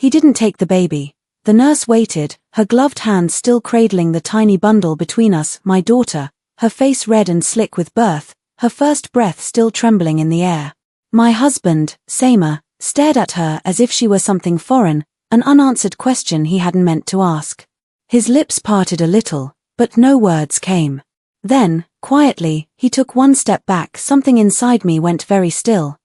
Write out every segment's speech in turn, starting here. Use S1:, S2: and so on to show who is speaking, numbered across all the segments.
S1: He didn't take the baby. The nurse waited, her gloved hand still cradling the tiny bundle between us, my daughter, her face red and slick with birth, her first breath still trembling in the air. My husband, Samer, stared at her as if she were something foreign, an unanswered question he hadn't meant to ask. His lips parted a little, but no words came. Then, quietly, he took one step back. Something inside me went very still.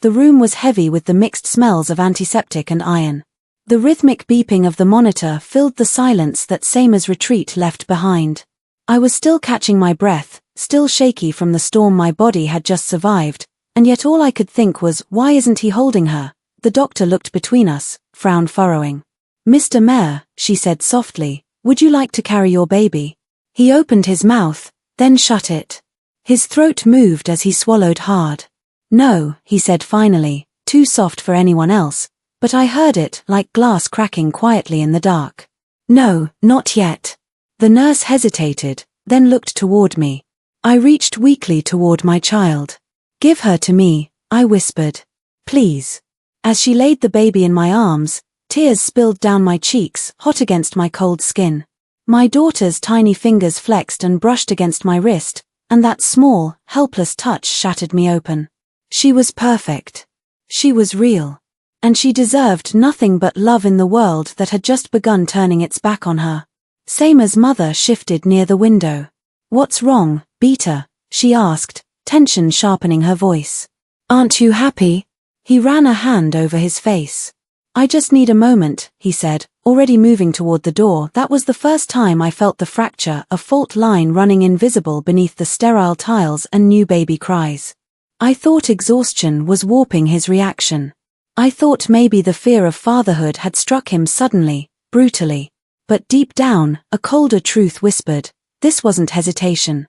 S1: The room was heavy with the mixed smells of antiseptic and iron. The rhythmic beeping of the monitor filled the silence that Samer's retreat left behind. I was still catching my breath, still shaky from the storm my body had just survived, and yet all I could think was, why isn't he holding her? The doctor looked between us, frown furrowing. "Mr. Mayor," she said softly, "would you like to carry your baby?" He opened his mouth, then shut it. His throat moved as he swallowed hard. "No," he said finally, too soft for anyone else, but I heard it like glass cracking quietly in the dark. "No, not yet." The nurse hesitated, then looked toward me. I reached weakly toward my child. "Give her to me," I whispered. "Please." As she laid the baby in my arms, tears spilled down my cheeks, hot against my cold skin. My daughter's tiny fingers flexed and brushed against my wrist, and that small, helpless touch shattered me open. She was perfect. She was real. And she deserved nothing but love in the world that had just begun turning its back on her. Samer's mother shifted near the window. "What's wrong, Beta?" she asked, tension sharpening her voice. "Aren't you happy?" He ran a hand over his face. "I just need a moment," he said, already moving toward the door. That was the first time I felt the fracture, a fault line running invisible beneath the sterile tiles and new baby cries. I thought exhaustion was warping his reaction. I thought maybe the fear of fatherhood had struck him suddenly, brutally. But deep down, a colder truth whispered, this wasn't hesitation.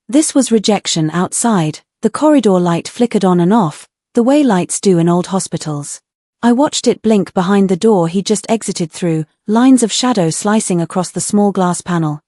S1: This was rejection. Outside, the corridor light flickered on and off, the way lights do in old hospitals. I watched it blink behind the door he just exited through, lines of shadow slicing across the small glass panel.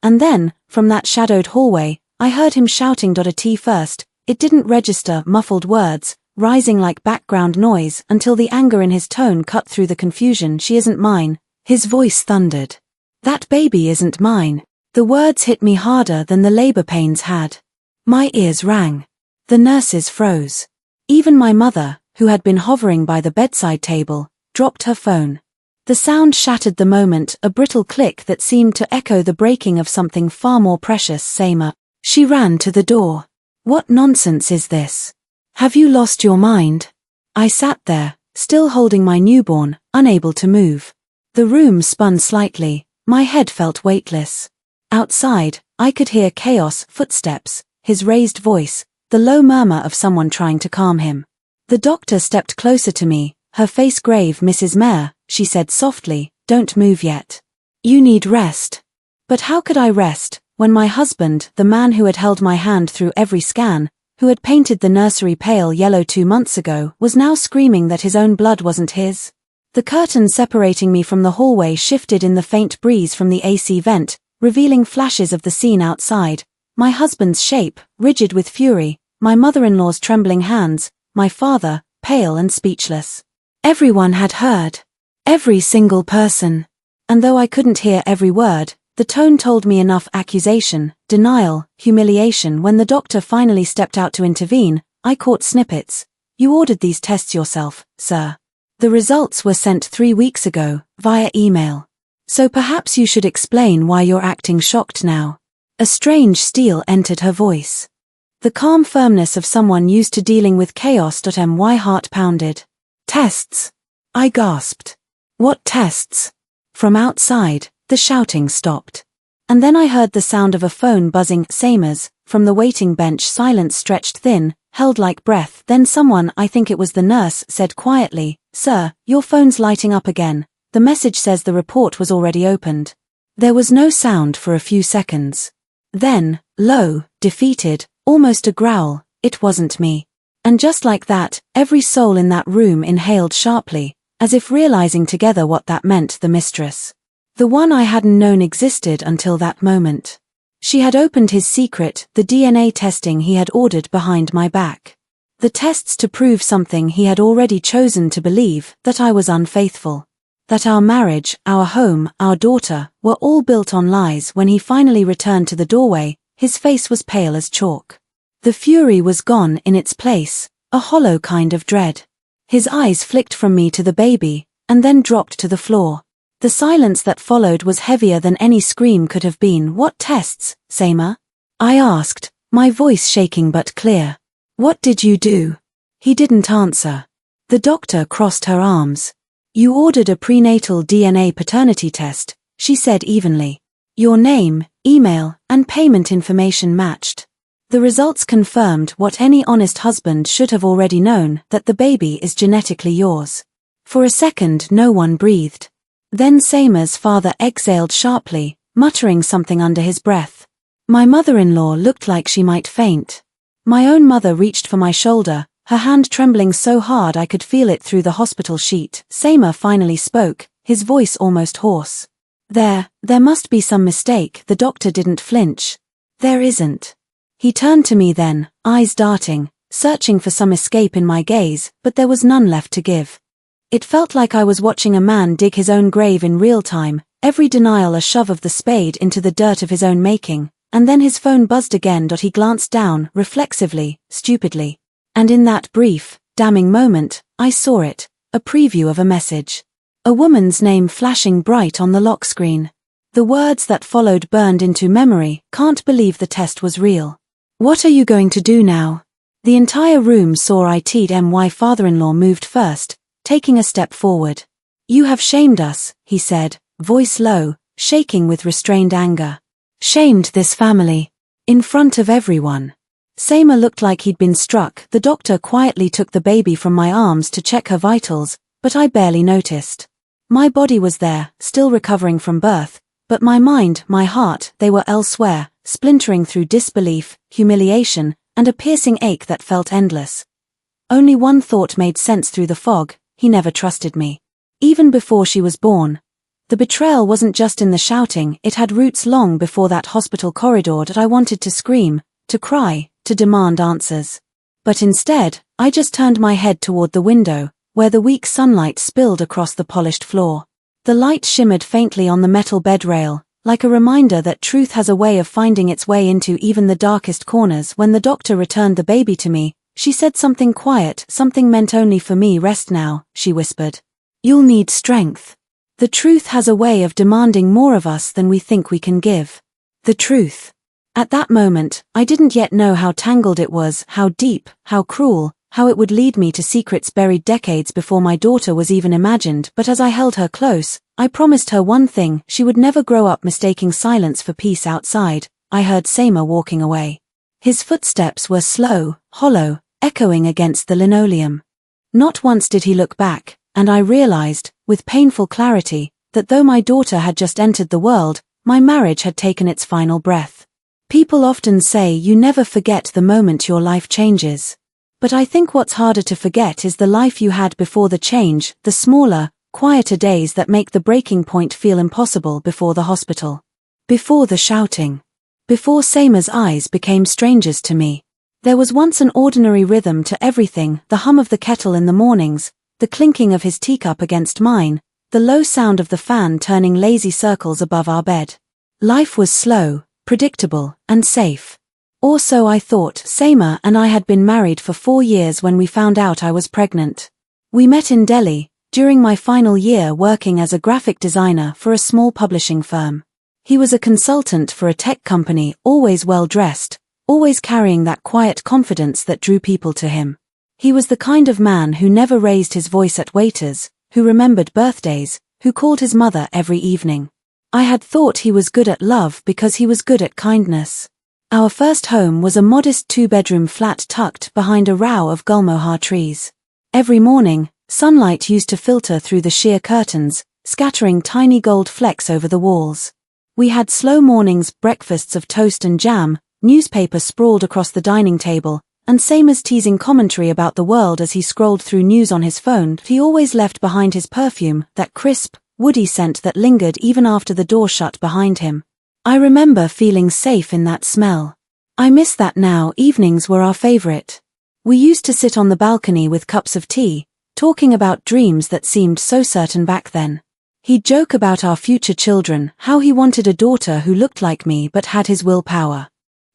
S1: And then, from that shadowed hallway, I heard him shouting "A T first." It didn't register, muffled words, rising like background noise until the anger in his tone cut through the confusion. "She isn't mine." His voice thundered. "That baby isn't mine." The words hit me harder than the labor pains had. My ears rang. The nurses froze. Even my mother, who had been hovering by the bedside table, dropped her phone. The sound shattered the moment, a brittle click that seemed to echo the breaking of something far more precious. "Samer." She ran to the door. "What nonsense is this? Have you lost your mind?" I sat there, still holding my newborn, unable to move. The room spun slightly, my head felt weightless. Outside, I could hear chaos, footsteps, his raised voice, the low murmur of someone trying to calm him. The doctor stepped closer to me, her face grave. "Mrs. Mayor," she said softly, "don't move yet. You need rest." But how could I rest, when my husband, the man who had held my hand through every scan, who had painted the nursery pale yellow 2 months ago, was now screaming that his own blood wasn't his? The curtain separating me from the hallway shifted in the faint breeze from the AC vent, revealing flashes of the scene outside, my husband's shape, rigid with fury, my mother-in-law's trembling hands, my father, pale and speechless. Everyone had heard. Every single person. And though I couldn't hear every word, the tone told me enough: accusation, denial, humiliation. When the doctor finally stepped out to intervene, I caught snippets. "You ordered these tests yourself, sir. The results were sent 3 weeks ago, via email. So perhaps you should explain why you're acting shocked now." A strange steel entered her voice. The calm firmness of someone used to dealing with chaos. My heart pounded. "Tests?" I gasped. "What tests?" From outside, the shouting stopped. And then I heard the sound of a phone buzzing. "Samer's." From the waiting bench, silence stretched thin, held like breath. Then someone, I think it was the nurse, said quietly, "Sir, your phone's lighting up again. The message says the report was already opened." There was no sound for a few seconds. Then, low, defeated, almost a growl, "It wasn't me." And just like that, every soul in that room inhaled sharply, as if realizing together what that meant. The mistress. The one I hadn't known existed until that moment. She had opened his secret, the DNA testing he had ordered behind my back. The tests to prove something he had already chosen to believe, that I was unfaithful. That our marriage, our home, our daughter, were all built on lies. When he finally returned to the doorway, his face was pale as chalk. The fury was gone. In its place, a hollow kind of dread. His eyes flicked from me to the baby, and then dropped to the floor. The silence that followed was heavier than any scream could have been. "What tests, Seema?" I asked, my voice shaking but clear. "What did you do?" He didn't answer. The doctor crossed her arms. "You ordered a prenatal DNA paternity test," she said evenly. "Your name, email, and payment information matched. The results confirmed what any honest husband should have already known, that the baby is genetically yours." For a second no one breathed. Then Seema's father exhaled sharply, muttering something under his breath. My mother-in-law looked like she might faint. My own mother reached for my shoulder, her hand trembling so hard I could feel it through the hospital sheet. Seema finally spoke, his voice almost hoarse. There must be some mistake." The doctor didn't flinch. "There isn't." He turned to me then, eyes darting, searching for some escape in my gaze, but there was none left to give. It felt like I was watching a man dig his own grave in real time, every denial a shove of the spade into the dirt of his own making, and then his phone buzzed again. He glanced down, reflexively, stupidly. And in that brief, damning moment, I saw it, a preview of a message. A woman's name flashing bright on the lock screen. The words that followed burned into memory. "Can't believe the test was real. What are you going to do now?" The entire room saw it. My father-in-law moved first, taking a step forward. "You have shamed us," he said, voice low, shaking with restrained anger. "Shamed this family. In front of everyone." Seema looked like he'd been struck. The doctor quietly took the baby from my arms to check her vitals, but I barely noticed. My body was there, still recovering from birth, but my mind, my heart, they were elsewhere, splintering through disbelief, humiliation, and a piercing ache that felt endless. Only one thought made sense through the fog: he never trusted me. Even before she was born. The betrayal wasn't just in the shouting, it had roots long before that hospital corridor. That I wanted to scream, to cry, to demand answers. But instead, I just turned my head toward the window, where the weak sunlight spilled across the polished floor. The light shimmered faintly on the metal bed rail, like a reminder that truth has a way of finding its way into even the darkest corners. When the doctor returned the baby to me, she said something quiet, something meant only for me. "Rest now," she whispered. "You'll need strength. The truth has a way of demanding more of us than we think we can give." The truth. At that moment, I didn't yet know how tangled it was, how deep, how cruel, how it would lead me to secrets buried decades before my daughter was even imagined. But as I held her close, I promised her one thing: she would never grow up mistaking silence for peace. Outside, I heard Seema walking away. His footsteps were slow, hollow, echoing against the linoleum. Not once did he look back, and I realized, with painful clarity, that though my daughter had just entered the world, my marriage had taken its final breath. People often say you never forget the moment your life changes. But I think what's harder to forget is the life you had before the change, the smaller, quieter days that make the breaking point feel impossible. Before the hospital. Before the shouting. Before Seema's eyes became strangers to me. There was once an ordinary rhythm to everything: the hum of the kettle in the mornings, the clinking of his teacup against mine, the low sound of the fan turning lazy circles above our bed. Life was slow, predictable, and safe. Or so I thought. Seema and I had been married for 4 years when we found out I was pregnant. We met in Delhi, during my final year working as a graphic designer for a small publishing firm. He was a consultant for a tech company, always well-dressed, always carrying that quiet confidence that drew people to him. He was the kind of man who never raised his voice at waiters, who remembered birthdays, who called his mother every evening. I had thought he was good at love because he was good at kindness. Our first home was a modest 2-bedroom flat tucked behind a row of gulmohar trees. Every morning, sunlight used to filter through the sheer curtains, scattering tiny gold flecks over the walls. We had slow mornings, breakfasts of toast and jam, newspaper sprawled across the dining table, and Seema's teasing commentary about the world as he scrolled through news on his phone. He always left behind his perfume, that crisp, woody scent that lingered even after the door shut behind him. I remember feeling safe in that smell. I miss that now. Evenings were our favorite. We used to sit on the balcony with cups of tea, talking about dreams that seemed so certain back then. He'd joke about our future children, how he wanted a daughter who looked like me but had his willpower.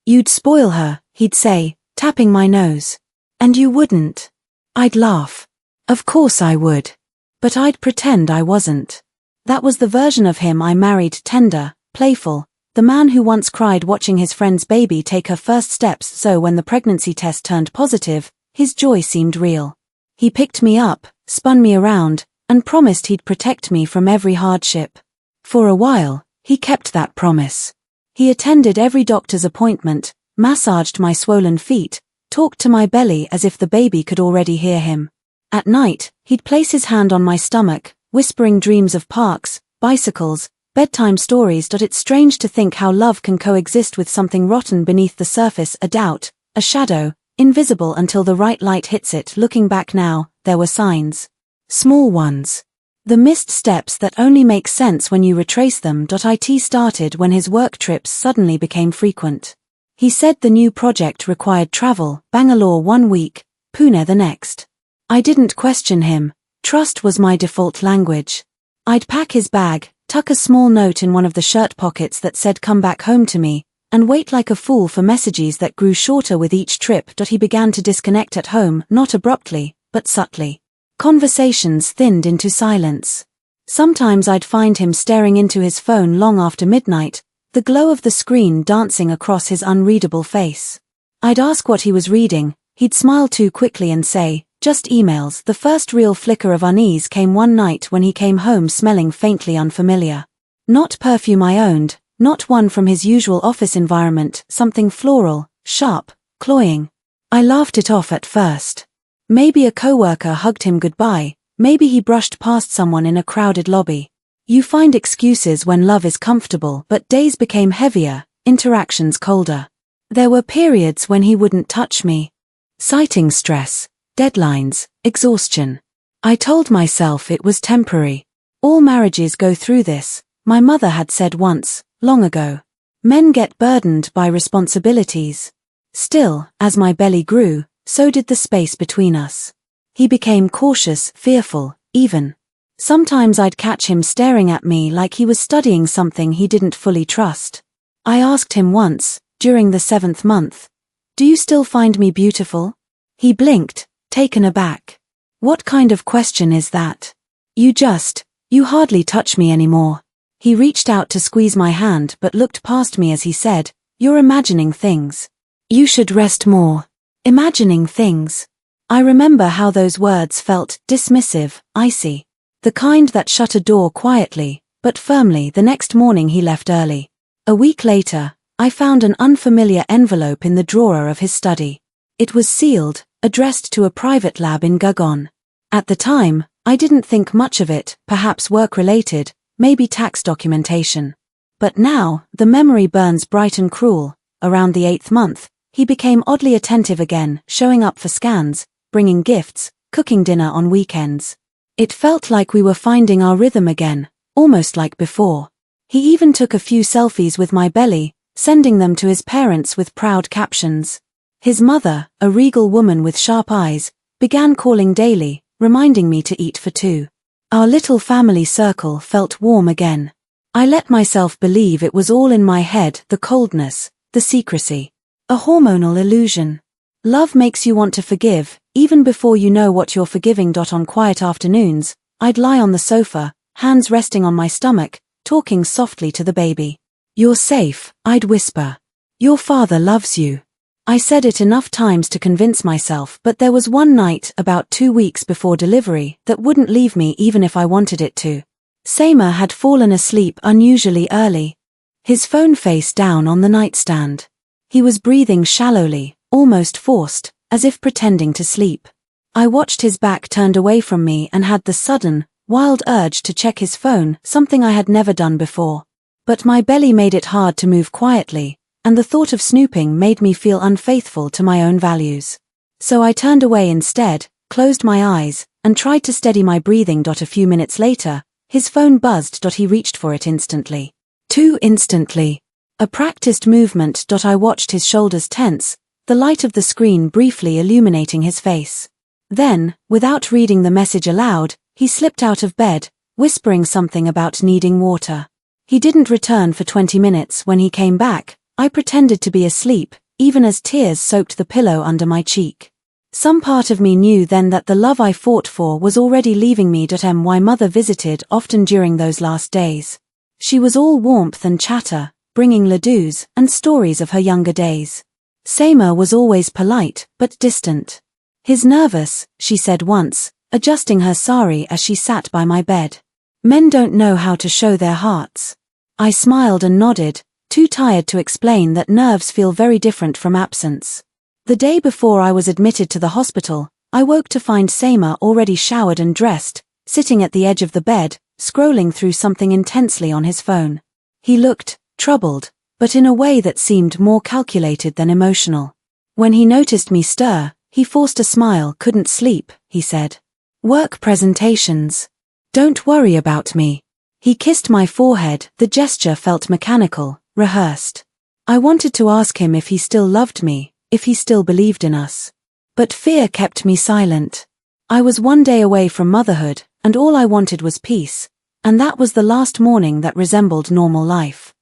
S1: "You'd spoil her," he'd say, tapping my nose. "And you wouldn't." I'd laugh. Of course I would. But I'd pretend I wasn't. That was the version of him I married, tender, playful, the man who once cried watching his friend's baby take her first steps, so when the pregnancy test turned positive, his joy seemed real. He picked me up, spun me around, and promised he'd protect me from every hardship. For a while, he kept that promise. He attended every doctor's appointment, massaged my swollen feet, talked to my belly as if the baby could already hear him. At night, he'd place his hand on my stomach, whispering dreams of parks, bicycles, bedtime stories. It's strange to think how love can coexist with something rotten beneath the surface, a doubt, a shadow, invisible until the right light hits it. Looking back now, there were signs. Small ones. The missed steps that only make sense when you retrace them. It started when his work trips suddenly became frequent. He said the new project required travel, Bangalore 1 week, Pune the next. I didn't question him. Trust was my default language. I'd pack his bag, tuck a small note in one of the shirt pockets that said "come back home to me," and wait like a fool for messages that grew shorter with each trip. He began to disconnect at home, not abruptly, but subtly. Conversations thinned into silence. Sometimes I'd find him staring into his phone long after midnight, the glow of the screen dancing across his unreadable face. I'd ask what he was reading, he'd smile too quickly and say, "Just emails." The first real flicker of unease came one night when he came home smelling faintly unfamiliar. Not perfume I owned, not one from his usual office environment, something floral, sharp, cloying. I laughed it off at first. Maybe a coworker hugged him goodbye, maybe he brushed past someone in a crowded lobby. You find excuses when love is comfortable, but days became heavier, interactions colder. There were periods when he wouldn't touch me. Citing stress, deadlines, exhaustion. I told myself it was temporary. All marriages go through this, my mother had said once, long ago. Men get burdened by responsibilities. Still, as my belly grew, so did the space between us. He became cautious, fearful, even. Sometimes I'd catch him staring at me like he was studying something he didn't fully trust. I asked him once, during the 7th month, "Do you still find me beautiful?" He blinked, taken aback. "What kind of question is that? You hardly touch me anymore." He reached out to squeeze my hand but looked past me as he said, "You're imagining things. You should rest more." Imagining things. I remember how those words felt, dismissive, icy. The kind that shut a door quietly, but firmly. The next morning he left early. A week later, I found an unfamiliar envelope in the drawer of his study. It was sealed, addressed to a private lab in Gurgaon. At the time, I didn't think much of it, perhaps work-related, maybe tax documentation. But now, the memory burns bright and cruel. Around the 8th month, he became oddly attentive again, showing up for scans, bringing gifts, cooking dinner on weekends. It felt like we were finding our rhythm again, almost like before. He even took a few selfies with my belly, sending them to his parents with proud captions. His mother, a regal woman with sharp eyes, began calling daily, reminding me to eat for two. Our little family circle felt warm again. I let myself believe it was all in my head, the coldness, the secrecy. A hormonal illusion. Love makes you want to forgive, even before you know what you're forgiving. On quiet afternoons, I'd lie on the sofa, hands resting on my stomach, talking softly to the baby. "You're safe," I'd whisper. "Your father loves you." I said it enough times to convince myself, but there was one night, about 2 weeks before delivery, that wouldn't leave me even if I wanted it to. Samer had fallen asleep unusually early. His phone face down on the nightstand. He was breathing shallowly, almost forced, as if pretending to sleep. I watched his back turned away from me and had the sudden, wild urge to check his phone, something I had never done before. But my belly made it hard to move quietly, and the thought of snooping made me feel unfaithful to my own values. So I turned away instead, closed my eyes, and tried to steady my breathing. A few minutes later, his phone buzzed. He reached for it instantly. Too instantly. A practiced movement. I watched his shoulders tense, the light of the screen briefly illuminating his face. Then, without reading the message aloud, he slipped out of bed, whispering something about needing water. He didn't return for 20 minutes. When he came back, I pretended to be asleep, even as tears soaked the pillow under my cheek. Some part of me knew then that the love I fought for was already leaving me. My mother visited often during those last days. She was all warmth and chatter, bringing ladoos and stories of her younger days. Seema was always polite, but distant. "He's nervous," she said once, adjusting her sari as she sat by my bed. "Men don't know how to show their hearts." I smiled and nodded, too tired to explain that nerves feel very different from absence. The day before I was admitted to the hospital, I woke to find Seema already showered and dressed, sitting at the edge of the bed, scrolling through something intensely on his phone. He looked troubled, but in a way that seemed more calculated than emotional. When he noticed me stir, he forced a smile. "Couldn't sleep," he said. "Work presentations. Don't worry about me." He kissed my forehead. The gesture felt mechanical, rehearsed. I wanted to ask him if he still loved me, if he still believed in us. But fear kept me silent. I was one day away from motherhood, and all I wanted was peace, and that was the last morning that resembled normal life.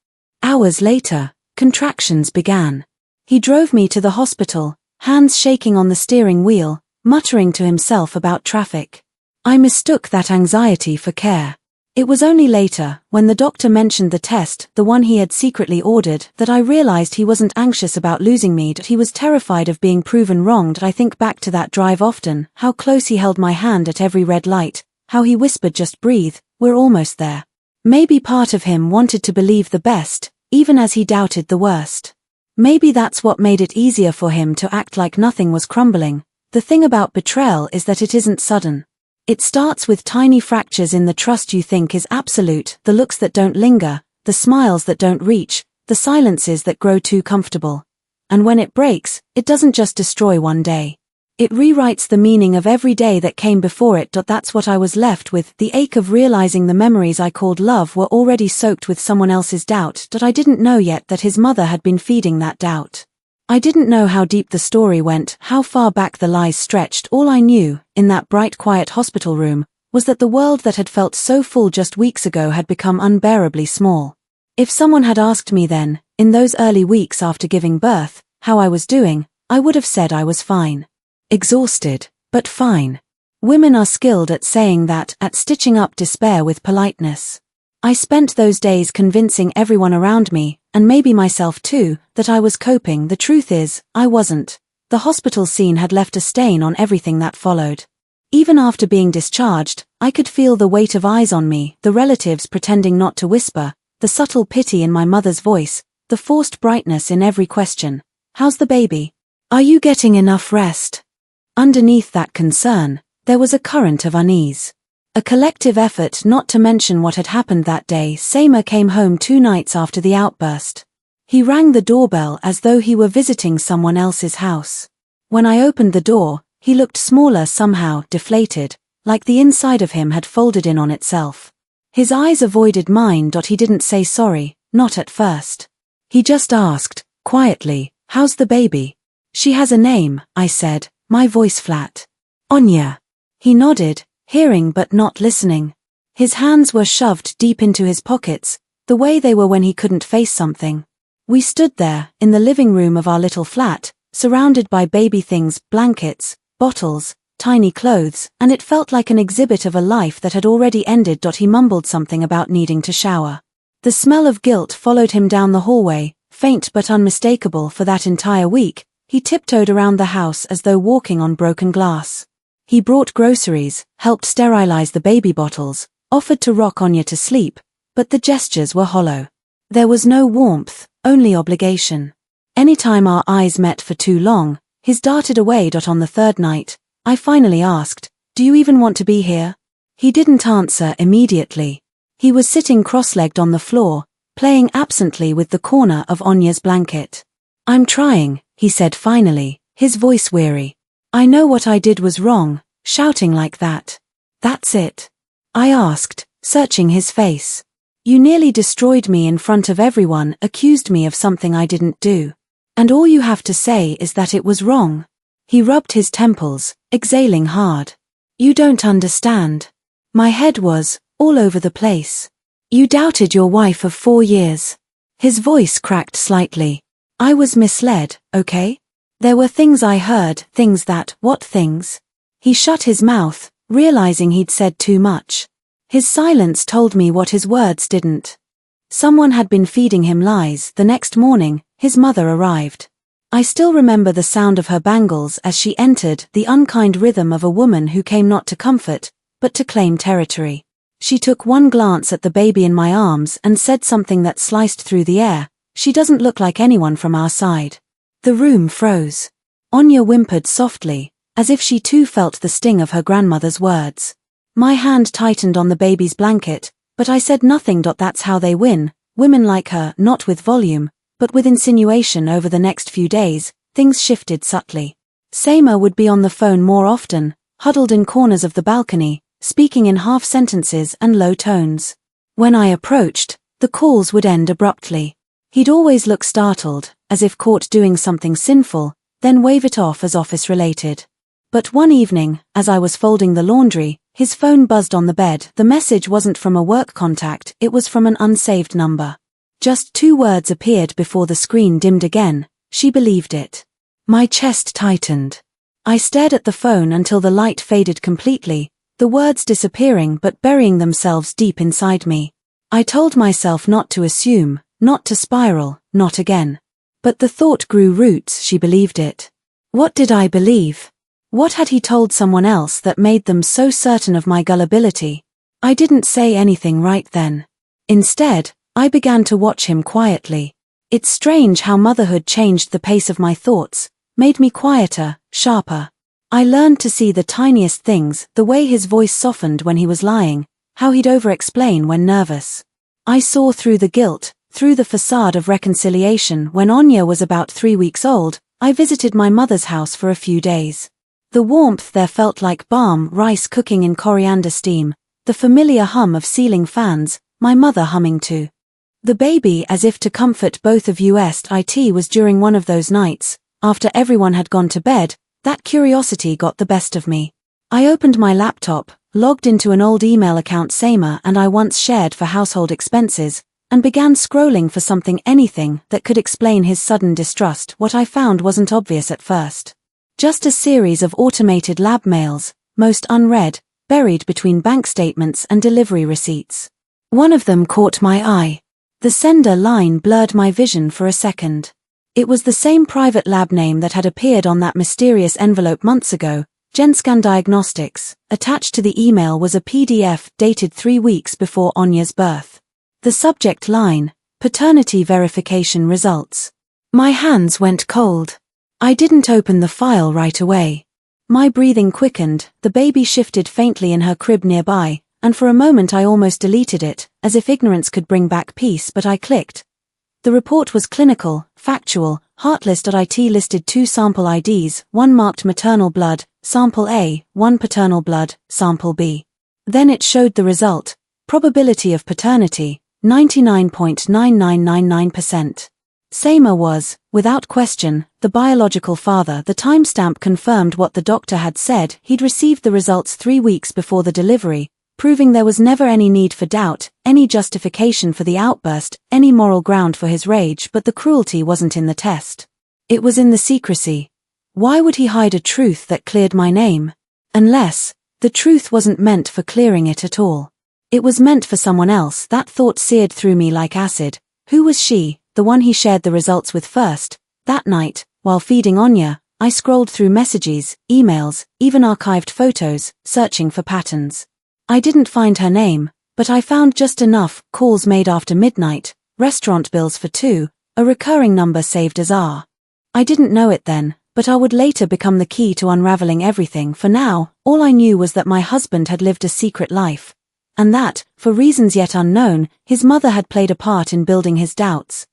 S1: Hours later, contractions began. He drove me to the hospital, hands shaking on the steering wheel, muttering to himself about traffic. I mistook that anxiety for care. It was only later, when the doctor mentioned the test, the one he had secretly ordered, that I realized he wasn't anxious about losing me, that he was terrified of being proven wrong. I think back to that drive often, how close he held my hand at every red light, how he whispered, "Just breathe, we're almost there." Maybe part of him wanted to believe the best, even as he doubted the worst. Maybe that's what made it easier for him to act like nothing was crumbling. The thing about betrayal is that it isn't sudden. It starts with tiny fractures in the trust you think is absolute, the looks that don't linger, the smiles that don't reach, the silences that grow too comfortable. And when it breaks, it doesn't just destroy one day. It rewrites the meaning of every day that came before it. That's what I was left with, the ache of realizing the memories I called love were already soaked with someone else's doubt. I didn't know yet that his mother had been feeding that doubt. I didn't know how deep the story went, how far back the lies stretched. All I knew, in that bright quiet hospital room, was that the world that had felt so full just weeks ago had become unbearably small. If someone had asked me then, in those early weeks after giving birth, how I was doing, I would have said I was fine. Exhausted, but fine. Women are skilled at saying that, at stitching up despair with politeness. I spent those days convincing everyone around me, and maybe myself too, that I was coping. The truth is, I wasn't. The hospital scene had left a stain on everything that followed. Even after being discharged, I could feel the weight of eyes on me, the relatives pretending not to whisper, the subtle pity in my mother's voice, the forced brightness in every question. "How's the baby? Are you getting enough rest?" Underneath that concern, there was a current of unease. A collective effort, not to mention what had happened that day. Seema came home 2 nights after the outburst. He rang the doorbell as though he were visiting someone else's house. When I opened the door, he looked smaller, somehow deflated, like the inside of him had folded in on itself. His eyes avoided mine. He didn't say sorry, not at first. He just asked, quietly, "How's the baby?" "She has a name," I said, my voice flat. "Anya." He nodded, hearing but not listening. His hands were shoved deep into his pockets, the way they were when he couldn't face something. We stood there, in the living room of our little flat, surrounded by baby things, blankets, bottles, tiny clothes, and it felt like an exhibit of a life that had already ended. He mumbled something about needing to shower. The smell of guilt followed him down the hallway, faint but unmistakable. For that entire week, he tiptoed around the house as though walking on broken glass. He brought groceries, helped sterilize the baby bottles, offered to rock Anya to sleep, but the gestures were hollow. There was no warmth, only obligation. Anytime our eyes met for too long, his darted away. On the 3rd night, I finally asked, "Do you even want to be here?" He didn't answer immediately. He was sitting cross-legged on the floor, playing absently with the corner of Anya's blanket. "I'm trying," he said finally, his voice weary. "I know what I did was wrong, shouting like that." "That's it?" I asked, searching his face. "You nearly destroyed me in front of everyone, accused me of something I didn't do. And all you have to say is that it was wrong." He rubbed his temples, exhaling hard. "You don't understand. My head was All over the place. You doubted your wife of 4 years. His voice cracked slightly. I was misled, okay? There were things I heard, things that, what things? He shut his mouth, realizing he'd said too much. His silence told me what his words didn't. Someone had been feeding him lies. The next morning, his mother arrived. I still remember the sound of her bangles as she entered, the unkind rhythm of a woman who came not to comfort, but to claim territory. She took one glance at the baby in my arms and said something that sliced through the air. She doesn't look like anyone from our side. The room froze. Anya whimpered softly, as if she too felt the sting of her grandmother's words. My hand tightened on the baby's blanket, but I said nothing. That's how they win, women like her, not with volume, but with insinuation. Over the next few days, things shifted subtly. Seima would be on the phone more often, huddled in corners of the balcony, speaking in half sentences and low tones. When I approached, the calls would end abruptly. He'd always look startled, as if caught doing something sinful, then wave it off as office-related. But one evening, as I was folding the laundry, his phone buzzed on the bed. The message wasn't from a work contact, it was from an unsaved number. Just 2 words appeared before the screen dimmed again. She believed it. My chest tightened. I stared at the phone until the light faded completely, the words disappearing but burying themselves deep inside me. I told myself not to assume, not to spiral, not again. But the thought grew roots. She believed it. What did I believe? What had he told someone else that made them so certain of my gullibility? I didn't say anything right then. Instead, I began to watch him quietly. It's strange how motherhood changed the pace of my thoughts, made me quieter, sharper. I learned to see the tiniest things, the way his voice softened when he was lying, how he'd over-explain when nervous. I saw through the guilt, through the facade of reconciliation. When Anya was about 3 weeks old, I visited my mother's house for a few days. The warmth there felt like balm, rice cooking in coriander steam, the familiar hum of ceiling fans, my mother humming too. The baby, as if to comfort both of us. It was during one of those nights, after everyone had gone to bed, that curiosity got the best of me. I opened my laptop, logged into an old email account Seima and I once shared for household expenses, and began scrolling for anything that could explain his sudden distrust. What I found wasn't obvious at first. Just a series of automated lab mails, most unread, buried between bank statements and delivery receipts. One of them caught my eye. The sender line blurred my vision for a second. It was the same private lab name that had appeared on that mysterious envelope months ago, Genscan Diagnostics. Attached to the email was a PDF dated 3 weeks before Anya's birth. The subject line, paternity verification results. My hands went cold. I didn't open the file right away. My breathing quickened, the baby shifted faintly in her crib nearby, and for a moment I almost deleted it, as if ignorance could bring back peace. But I clicked. The report was clinical, factual. Heartlist.it listed 2 sample IDs, one marked maternal blood, sample A, one paternal blood, sample B. Then it showed the result. Probability of paternity, 99.9999%. Seima was, without question, the biological father. The timestamp confirmed what the doctor had said. He'd received the results 3 weeks before the delivery, proving there was never any need for doubt, any justification for the outburst, any moral ground for his rage. But the cruelty wasn't in the test. It was in the secrecy. Why would he hide a truth that cleared my name? Unless, the truth wasn't meant for clearing it at all. It was meant for someone else. That thought seared through me like acid. Who was she, the one he shared the results with first? That night, while feeding Anya, I scrolled through messages, emails, even archived photos, searching for patterns. I didn't find her name, but I found just enough: calls made after midnight, restaurant bills for 2, a recurring number saved as R. I didn't know it then, but R would later become the key to unraveling everything. For now, all I knew was that my husband had lived a secret life, and that, for reasons yet unknown, his mother had played a part in building his doubts.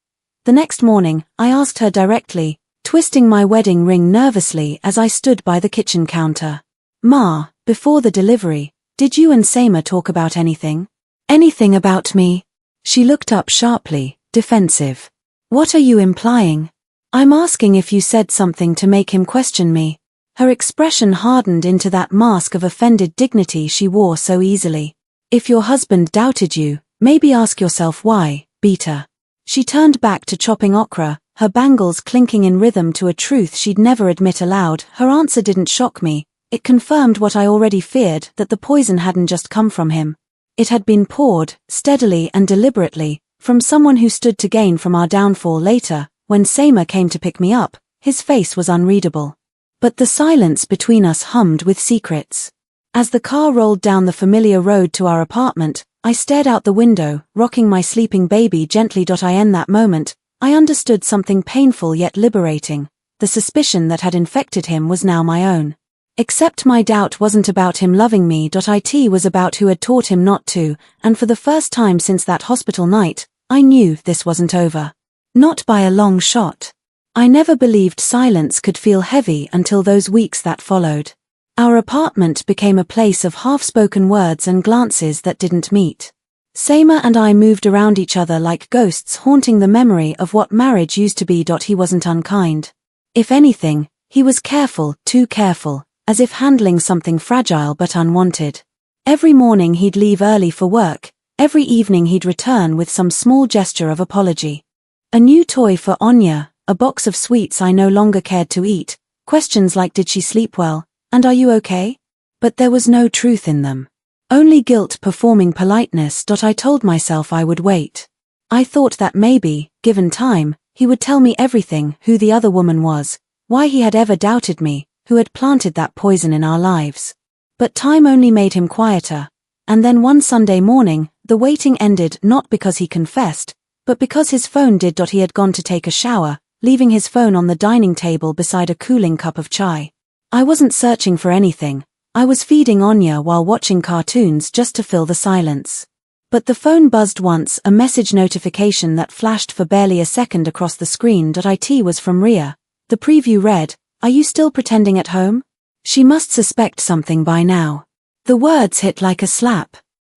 S1: The next morning, I asked her directly, twisting my wedding ring nervously as I stood by the kitchen counter. "Ma, before the delivery, did you and Seima talk about anything?" "Anything about me?" She looked up sharply, defensive. "What are you implying?" "I'm asking if you said something to make him question me." Her expression hardened into that mask of offended dignity she wore so easily. If your husband doubted you, maybe ask yourself why, Beta. She turned back to chopping okra, her bangles clinking in rhythm to a truth she'd never admit aloud. Her answer didn't shock me. It confirmed what I already feared, that the poison hadn't just come from him. It had been poured, steadily and deliberately, from someone who stood to gain from our downfall later. When Seymour came to pick me up, his face was unreadable. But the silence between us hummed with secrets. As the car rolled down the familiar road to our apartment, I stared out the window, rocking my sleeping baby gently. In that moment, I understood something painful yet liberating. The suspicion that had infected him was now my own. Except my doubt wasn't about him loving me. It was about who had taught him not to, and for the first time since that hospital night, I knew this wasn't over. Not by a long shot. I never believed silence could feel heavy until those weeks that followed. Our apartment became a place of half-spoken words and glances that didn't meet. Seymour and I moved around each other like ghosts, haunting the memory of what marriage used to be. He wasn't unkind. If anything, he was careful, too careful, as if handling something fragile but unwanted. Every morning he'd leave early for work, every evening he'd return with some small gesture of apology. A new toy for Anya, a box of sweets I no longer cared to eat, questions like did she sleep well, and are you okay? But there was no truth in them. Only guilt performing politeness. I told myself I would wait. I thought that maybe, given time, he would tell me everything, who the other woman was, why he had ever doubted me, who had planted that poison in our lives. But time only made him quieter. And then one Sunday morning, the waiting ended not because he confessed, but because his phone did. He had gone to take a shower, leaving his phone on the dining table beside a cooling cup of chai. I wasn't searching for anything. I was feeding Anya while watching cartoons just to fill the silence. But the phone buzzed once, a message notification that flashed for barely a second across the screen. It was from Ria. The preview read, "Are you still pretending at home? She must suspect something by now." The words hit like a slap.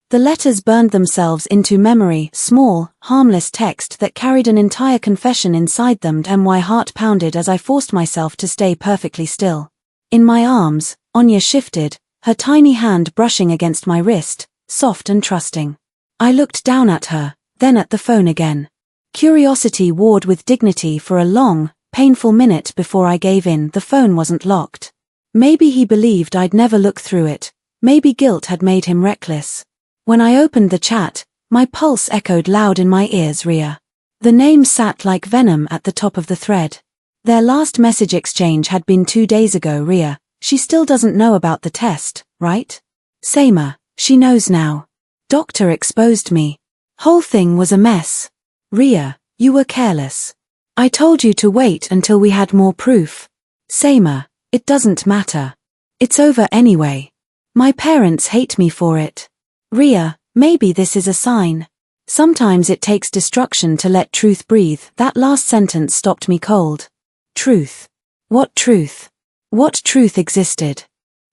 S1: The letters burned themselves into memory, small, harmless text that carried an entire confession inside them. My heart pounded as I forced myself to stay perfectly still. In my arms, Anya shifted, her tiny hand brushing against my wrist, soft and trusting. I looked down at her, then at the phone again. Curiosity warred with dignity for a long, painful minute before I gave in. The phone wasn't locked. Maybe he believed I'd never look through it. Maybe guilt had made him reckless. When I opened the chat, my pulse echoed loud in my ears. Ria. The name sat like venom at the top of the thread. Their last message exchange had been 2 days ago. Ria, she still doesn't know about the test, right? Seymour, she knows now. Doctor exposed me. Whole thing was a mess. Ria, you were careless. I told you to wait until we had more proof. Seymour, it doesn't matter. It's over anyway. My parents hate me for it. Ria, maybe this is a sign. Sometimes it takes destruction to let truth breathe. That last sentence stopped me cold. Truth. What truth? What truth existed?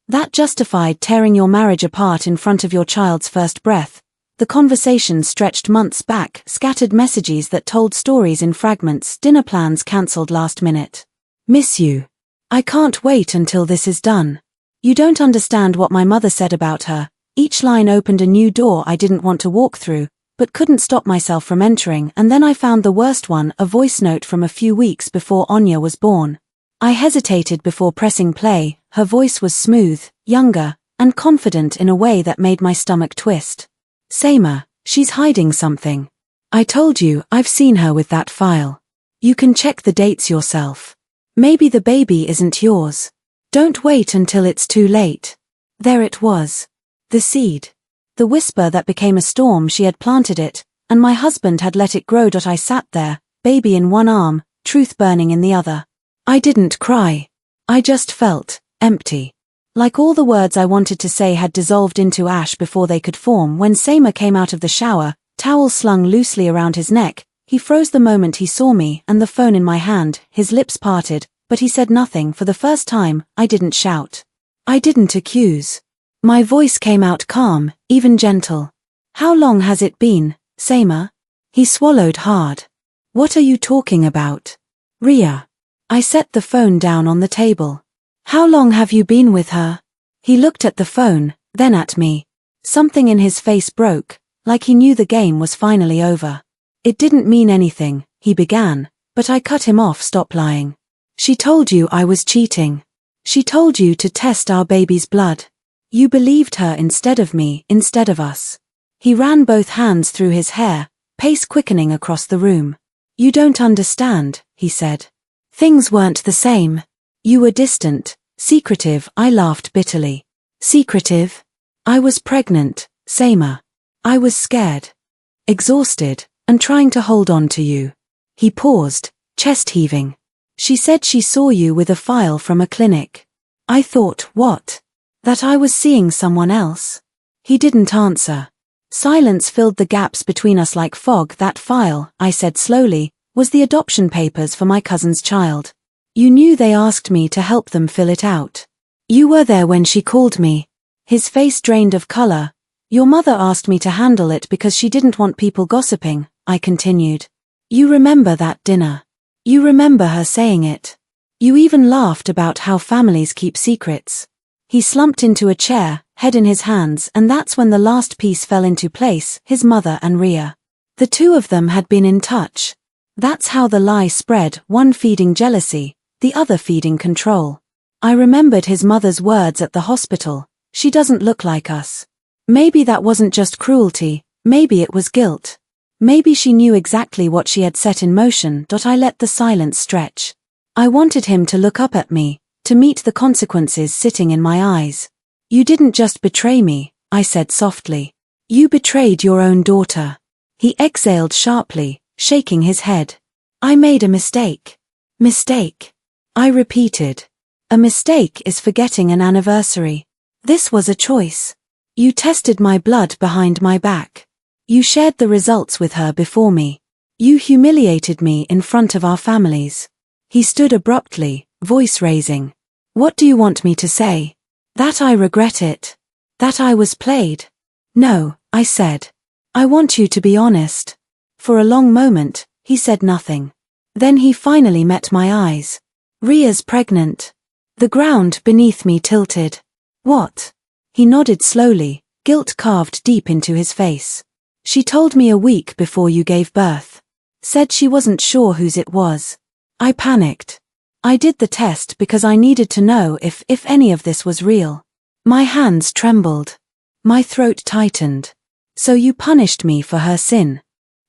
S1: That justified tearing your marriage apart in front of your child's first breath. The conversation stretched months back, scattered messages that told stories in fragments, dinner plans cancelled last minute. Miss you. I can't wait until this is done. You don't understand what my mother said about her. Each line opened a new door I didn't want to walk through, but couldn't stop myself from entering. And then I found the worst one, a voice note from a few weeks before Anya was born. I hesitated before pressing play. Her voice was smooth, younger, and confident in a way that made my stomach twist. Seymour, she's hiding something. I told you, I've seen her with that file. You can check the dates yourself. Maybe the baby isn't yours. Don't wait until it's too late. There it was. The seed. The whisper that became a storm. She had planted it, and my husband had let it grow. I sat there, baby in one arm, truth burning in the other. I didn't cry. I just felt empty. Like all the words I wanted to say had dissolved into ash before they could form. When Seymour came out of the shower, towel slung loosely around his neck, he froze the moment he saw me and the phone in my hand. His lips parted, but he said nothing. For the first time, I didn't shout. I didn't accuse. My voice came out calm, even gentle. How long has it been, Seymour? He swallowed hard. What are you talking about? Ria. I set the phone down on the table. How long have you been with her? He looked at the phone, then at me. Something in his face broke, like he knew the game was finally over. It didn't mean anything, he began, but I cut him off. Stop lying. She told you I was cheating. She told you to test our baby's blood. You believed her instead of me, instead of us. He ran both hands through his hair, pace quickening across the room. You don't understand, he said. Things weren't the same. You were distant, secretive. I laughed bitterly. Secretive? I was pregnant, Seima. I was scared, exhausted, and trying to hold on to you. He paused, chest heaving. She said she saw you with a file from a clinic. I thought, what? That I was seeing someone else? He didn't answer. Silence filled the gaps between us like fog. That file, I said slowly, was the adoption papers for my cousin's child. You knew they asked me to help them fill it out. You were there when she called me. His face drained of color. Your mother asked me to handle it because she didn't want people gossiping, I continued. You remember that dinner. You remember her saying it. You even laughed about how families keep secrets. He slumped into a chair, head in his hands, and that's when the last piece fell into place, his mother and Ria. The two of them had been in touch. That's how the lie spread, one feeding jealousy, the other feeding control. I remembered his mother's words at the hospital. She doesn't look like us. Maybe that wasn't just cruelty, maybe it was guilt. Maybe she knew exactly what she had set in motion. I let the silence stretch. I wanted him to look up at me, to meet the consequences sitting in my eyes. You didn't just betray me, I said softly. You betrayed your own daughter. He exhaled sharply, shaking his head. I made a mistake. Mistake. I repeated. A mistake is forgetting an anniversary. This was a choice. You tested my blood behind my back. You shared the results with her before me. You humiliated me in front of our families. He stood abruptly, voice raising. What do you want me to say? That I regret it? That I was played? No, I said. I want you to be honest. For a long moment, he said nothing. Then he finally met my eyes. Ria's pregnant. The ground beneath me tilted. What? He nodded slowly, guilt carved deep into his face. She told me a week before you gave birth. Said she wasn't sure whose it was. I panicked. I did the test because I needed to know if any of this was real. My hands trembled. My throat tightened. So you punished me for her sin.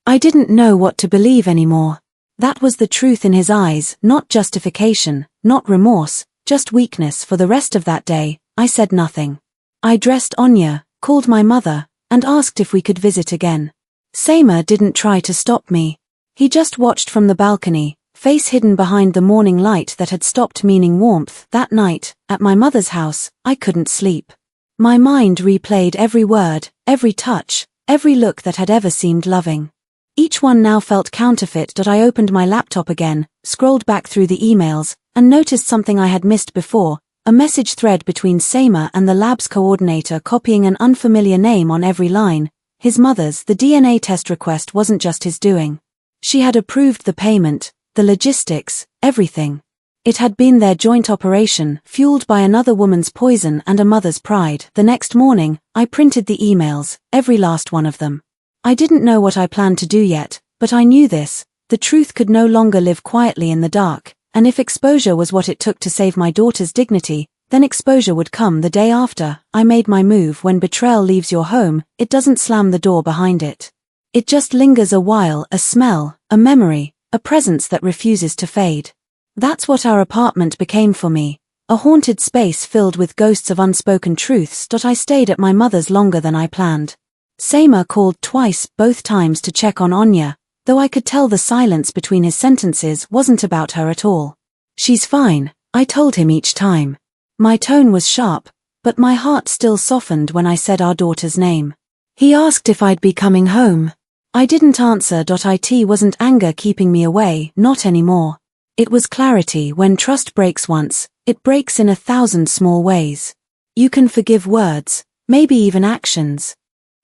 S1: I didn't know what to believe anymore. That was the truth in his eyes, not justification, not remorse, just weakness. For the rest of that day, I said nothing. I dressed Anya, called my mother, and asked if we could visit again. Seima didn't try to stop me. He just watched from the balcony, face hidden behind the morning light that had stopped meaning warmth. That night, at my mother's house, I couldn't sleep. My mind replayed every word, every touch, every look that had ever seemed loving. Each one now felt counterfeit. I opened my laptop again, scrolled back through the emails, and noticed something I had missed before, a message thread between Seima and the lab's coordinator copying an unfamiliar name on every line. His mother's. The DNA test request wasn't just his doing. She had approved the payment, the logistics, everything. It had been their joint operation, fueled by another woman's poison and a mother's pride. The next morning, I printed the emails, every last one of them. I didn't know what I planned to do yet, but I knew this: the truth could no longer live quietly in the dark, and if exposure was what it took to save my daughter's dignity, then exposure would come the day after. I made my move. When betrayal leaves your home, it doesn't slam the door behind it. It just lingers a while, a smell, a memory, a presence that refuses to fade. That's what our apartment became for me, a haunted space filled with ghosts of unspoken truths. I stayed at my mother's longer than I planned. Seima called twice, both times to check on Anya, though I could tell the silence between his sentences wasn't about her at all. She's fine, I told him each time. My tone was sharp, but my heart still softened when I said our daughter's name. He asked if I'd be coming home. I didn't answer. It wasn't anger keeping me away, not anymore. It was clarity. When trust breaks once, it breaks in 1,000 small ways. You can forgive words, maybe even actions.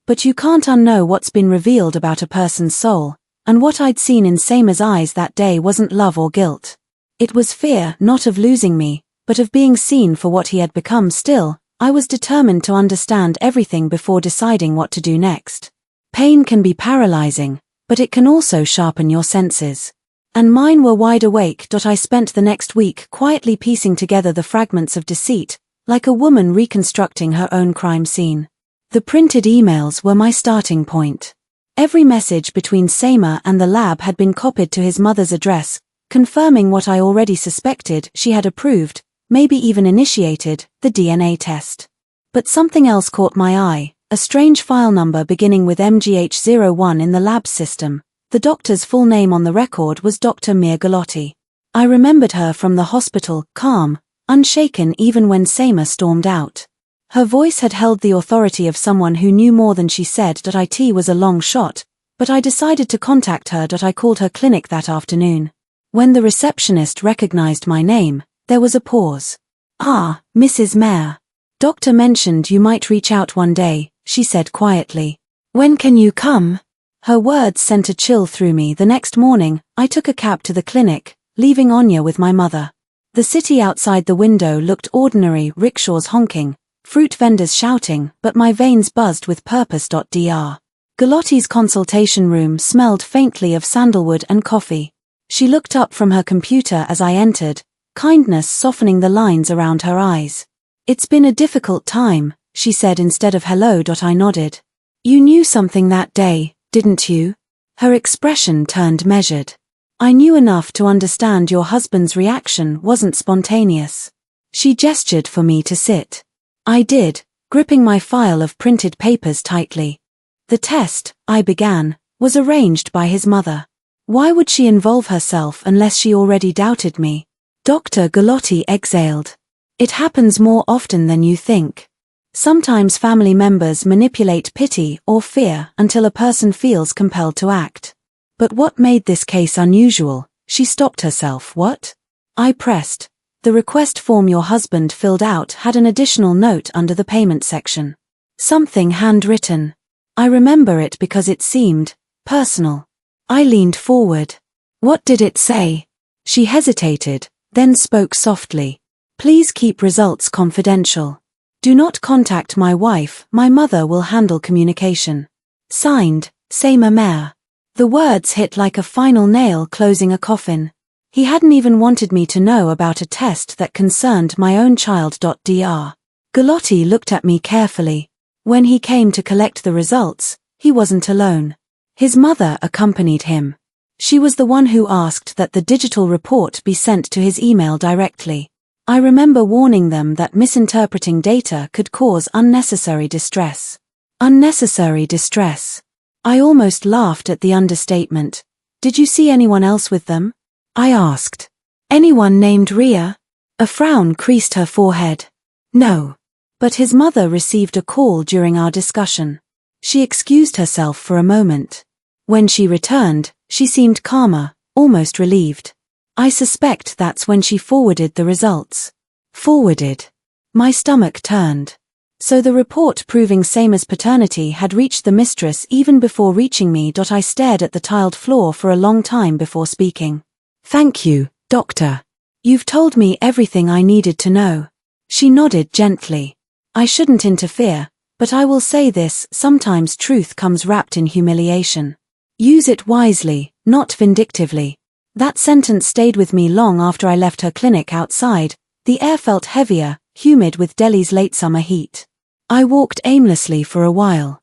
S1: But you can't unknow what's been revealed about a person's soul, and what I'd seen in Seima's eyes that day wasn't love or guilt. It was fear, not of losing me, but of being seen for what he had become. Still, I was determined to understand everything before deciding what to do next. Pain can be paralyzing, but it can also sharpen your senses. And mine were wide awake. I spent the next week quietly piecing together the fragments of deceit, like a woman reconstructing her own crime scene. The printed emails were my starting point. Every message between Seymour and the lab had been copied to his mother's address, confirming what I already suspected. She had approved, maybe even initiated, the DNA test. But something else caught my eye, a strange file number beginning with MGH01 in the lab system. The doctor's full name on the record was Dr. Mia Galotti. I remembered her from the hospital, calm, unshaken even when Seymour stormed out. Her voice had held the authority of someone who knew more than she said. It was a long shot, but I decided to contact her. I called her clinic that afternoon. When the receptionist recognized my name, there was a pause. "Ah, Mrs. Mayer. Doctor mentioned you might reach out one day," she said quietly. "When can you come?" Her words sent a chill through me. The next morning, I took a cab to the clinic, leaving Anya with my mother. The city outside the window looked ordinary, rickshaws honking, fruit vendors shouting, but my veins buzzed with purpose. Dr. Galotti's consultation room smelled faintly of sandalwood and coffee. She looked up from her computer as I entered, kindness softening the lines around her eyes. "It's been a difficult time," she said instead of hello. I nodded. "You knew something that day, didn't you?" Her expression turned measured. "I knew enough to understand your husband's reaction wasn't spontaneous." She gestured for me to sit. I did, gripping my file of printed papers tightly. "The test," I began, "was arranged by his mother. Why would she involve herself unless she already doubted me?" Dr. Galotti exhaled. "It happens more often than you think. Sometimes family members manipulate pity or fear until a person feels compelled to act. But what made this case unusual?" She stopped herself. "What?" I pressed. "The request form your husband filled out had an additional note under the payment section. Something handwritten. I remember it because it seemed personal." I leaned forward. "What did it say?" She hesitated, then spoke softly. "Please keep results confidential. Do not contact my wife. My mother will handle communication. Signed, Seymour Mayer." The words hit like a final nail closing a coffin. He hadn't even wanted me to know about a test that concerned my own child. Dr. Galotti looked at me carefully. When he came to collect the results, he wasn't alone. His mother accompanied him. She was the one who asked that the digital report be sent to his email directly. I remember warning them that misinterpreting data could cause unnecessary distress. Unnecessary distress. I almost laughed at the understatement. "Did you see anyone else with them?" I asked. "Anyone named Ria?" A frown creased her forehead. "No. But his mother received a call during our discussion. She excused herself for a moment. When she returned, she seemed calmer, almost relieved. I suspect that's when she forwarded the results." Forwarded. My stomach turned. So the report proving Seymour's paternity had reached the mistress even before reaching me. I stared at the tiled floor for a long time before speaking. "Thank you, Doctor. You've told me everything I needed to know." She nodded gently. "I shouldn't interfere, but I will say this: sometimes truth comes wrapped in humiliation. Use it wisely, not vindictively." That sentence stayed with me long after I left her clinic. Outside, the air felt heavier, humid with Delhi's late summer heat. I walked aimlessly for a while,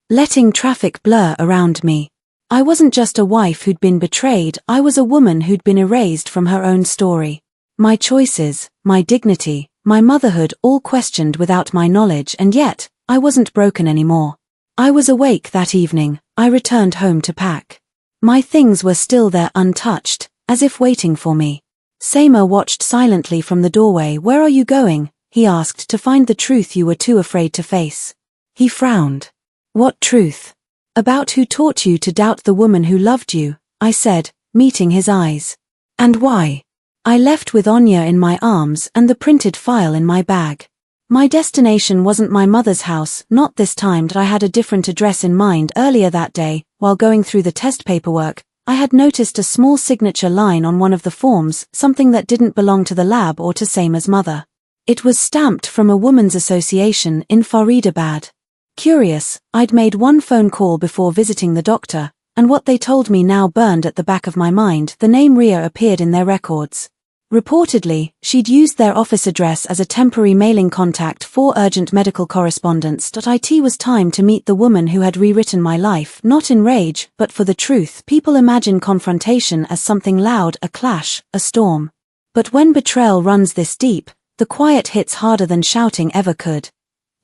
S1: letting traffic blur around me. I wasn't just a wife who'd been betrayed, I was a woman who'd been erased from her own story. My choices, my dignity, my motherhood, all questioned without my knowledge, and yet, I wasn't broken anymore. I was awake that evening. I returned home to pack. My things were still there untouched, as if waiting for me. Seymour watched silently from the doorway. "Where are you going?" he asked. "To find the truth you were too afraid to face." He frowned. "What truth?" "About who taught you to doubt the woman who loved you," I said, meeting his eyes. "And why?" I left with Anya in my arms and the printed file in my bag. My destination wasn't my mother's house, not this time. I had a different address in mind. Earlier that day, while going through the test paperwork, I had noticed a small signature line on one of the forms, something that didn't belong to the lab or to Seymour's mother. It was stamped from a women's association in Faridabad. Curious, I'd made one phone call before visiting the doctor, and what they told me now burned at the back of my mind. The name Ria appeared in their records. Reportedly, she'd used their office address as a temporary mailing contact for urgent medical correspondence. It was time to meet the woman who had rewritten my life, not in rage, but for the truth. People imagine confrontation as something loud, a clash, a storm. But when betrayal runs this deep, the quiet hits harder than shouting ever could.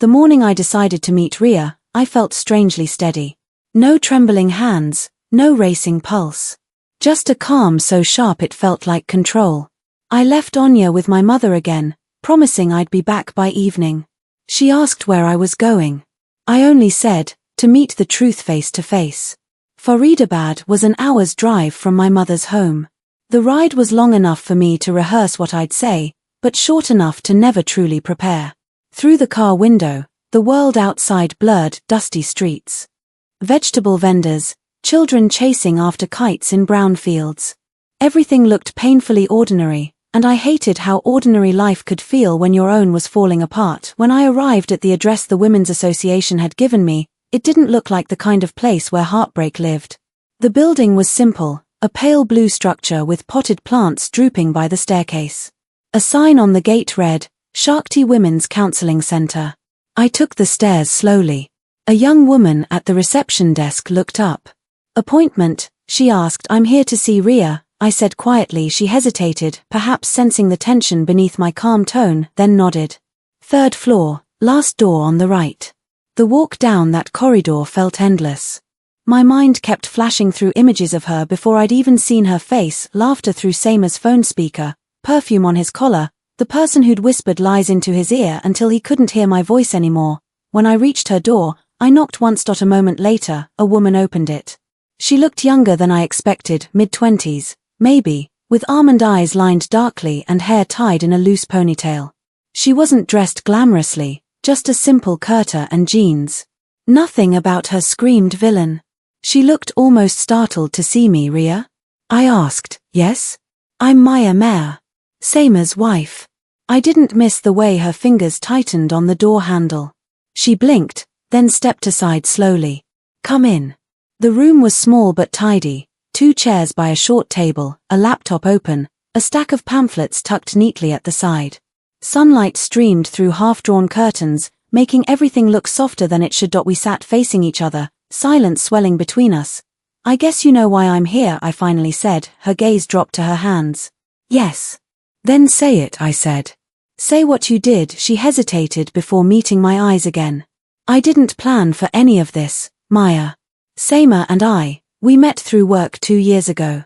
S1: The morning I decided to meet Ria, I felt strangely steady. No trembling hands, no racing pulse. Just a calm so sharp it felt like control. I left Anya with my mother again, promising I'd be back by evening. She asked where I was going. I only said, to meet the truth face to face. Faridabad was an hour's drive from my mother's home. The ride was long enough for me to rehearse what I'd say, but short enough to never truly prepare. Through the car window, the world outside blurred, dusty streets. Vegetable vendors, children chasing after kites in brown fields. Everything looked painfully ordinary, and I hated how ordinary life could feel when your own was falling apart. When I arrived at the address the Women's Association had given me, it didn't look like the kind of place where heartbreak lived. The building was simple, a pale blue structure with potted plants drooping by the staircase. A sign on the gate read, Shakti Women's Counseling Center. I took the stairs slowly. A young woman at the reception desk looked up. Appointment, she asked. I'm here to see Ria, I said quietly. She hesitated, perhaps sensing the tension beneath my calm tone, then nodded. 3rd floor, last door on the right. The walk down that corridor felt endless. My mind kept flashing through images of her before I'd even seen her face, laughter through Saima's phone speaker, perfume on his collar, the person who'd whispered lies into his ear until he couldn't hear my voice anymore. When I reached her door, I knocked once. A moment later, a woman opened it. She looked younger than I expected, mid-20s. Maybe, with almond eyes lined darkly and hair tied in a loose ponytail. She wasn't dressed glamorously, just a simple kurta and jeans. Nothing about her screamed villain. She looked almost startled to see me. Ria? I asked. Yes? I'm Maya Mayer. Saima's wife. I didn't miss the way her fingers tightened on the door handle. She blinked, then stepped aside slowly. Come in. The room was small but tidy. 2 chairs by a short table, a laptop open, a stack of pamphlets tucked neatly at the side. Sunlight streamed through half-drawn curtains, making everything look softer than it should. We sat facing each other, silence swelling between us. I guess you know why I'm here, I finally said. Her gaze dropped to her hands. Yes. Then say it, I said. Say what you did. She hesitated before meeting my eyes again. I didn't plan for any of this, Maya. Saima and we met through work 2 years ago.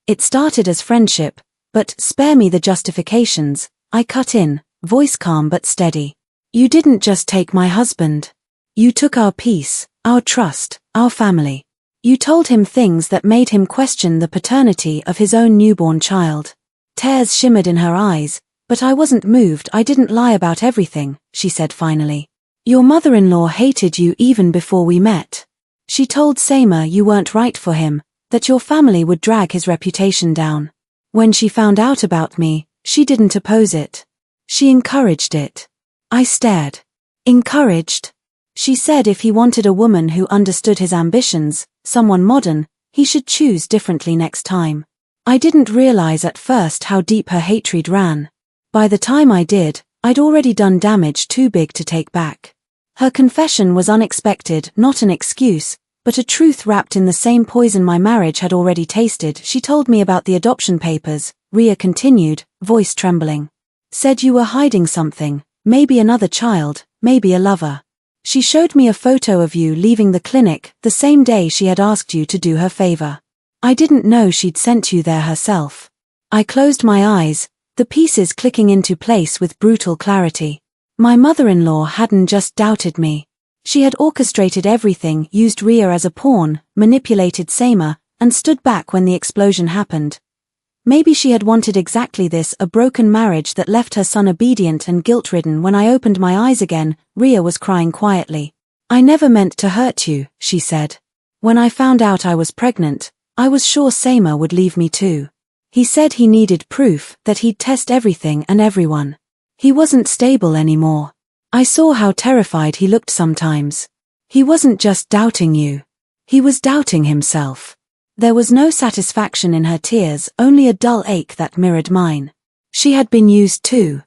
S1: It started as friendship, but spare me the justifications, I cut in, voice calm but steady. You didn't just take my husband. You took our peace, our trust, our family. You told him things that made him question the paternity of his own newborn child. Tears shimmered in her eyes, but I wasn't moved. I didn't lie about everything, she said finally. Your mother-in-law hated you even before we met. She told Saima you weren't right for him, that your family would drag his reputation down. When she found out about me, she didn't oppose it. She encouraged it. I stared. Encouraged? She said if he wanted a woman who understood his ambitions, someone modern, he should choose differently next time. I didn't realize at first how deep her hatred ran. By the time I did, I'd already done damage too big to take back. Her confession was unexpected, not an excuse, but a truth wrapped in the same poison my marriage had already tasted. She told me about the adoption papers, Ria continued, voice trembling. Said you were hiding something, maybe another child, maybe a lover. She showed me a photo of you leaving the clinic, the same day she had asked you to do her favor. I didn't know she'd sent you there herself. I closed my eyes, the pieces clicking into place with brutal clarity. My mother-in-law hadn't just doubted me. She had orchestrated everything, used Ria as a pawn, manipulated Saima, and stood back when the explosion happened. Maybe she had wanted exactly this, a broken marriage that left her son obedient and guilt-ridden. When I opened my eyes again, Ria was crying quietly. I never meant to hurt you, she said. When I found out I was pregnant, I was sure Saima would leave me too. He said he needed proof, that he'd test everything and everyone. He wasn't stable anymore. I saw how terrified he looked sometimes. He wasn't just doubting you. He was doubting himself. There was no satisfaction in her tears, only a dull ache that mirrored mine. She had been used too.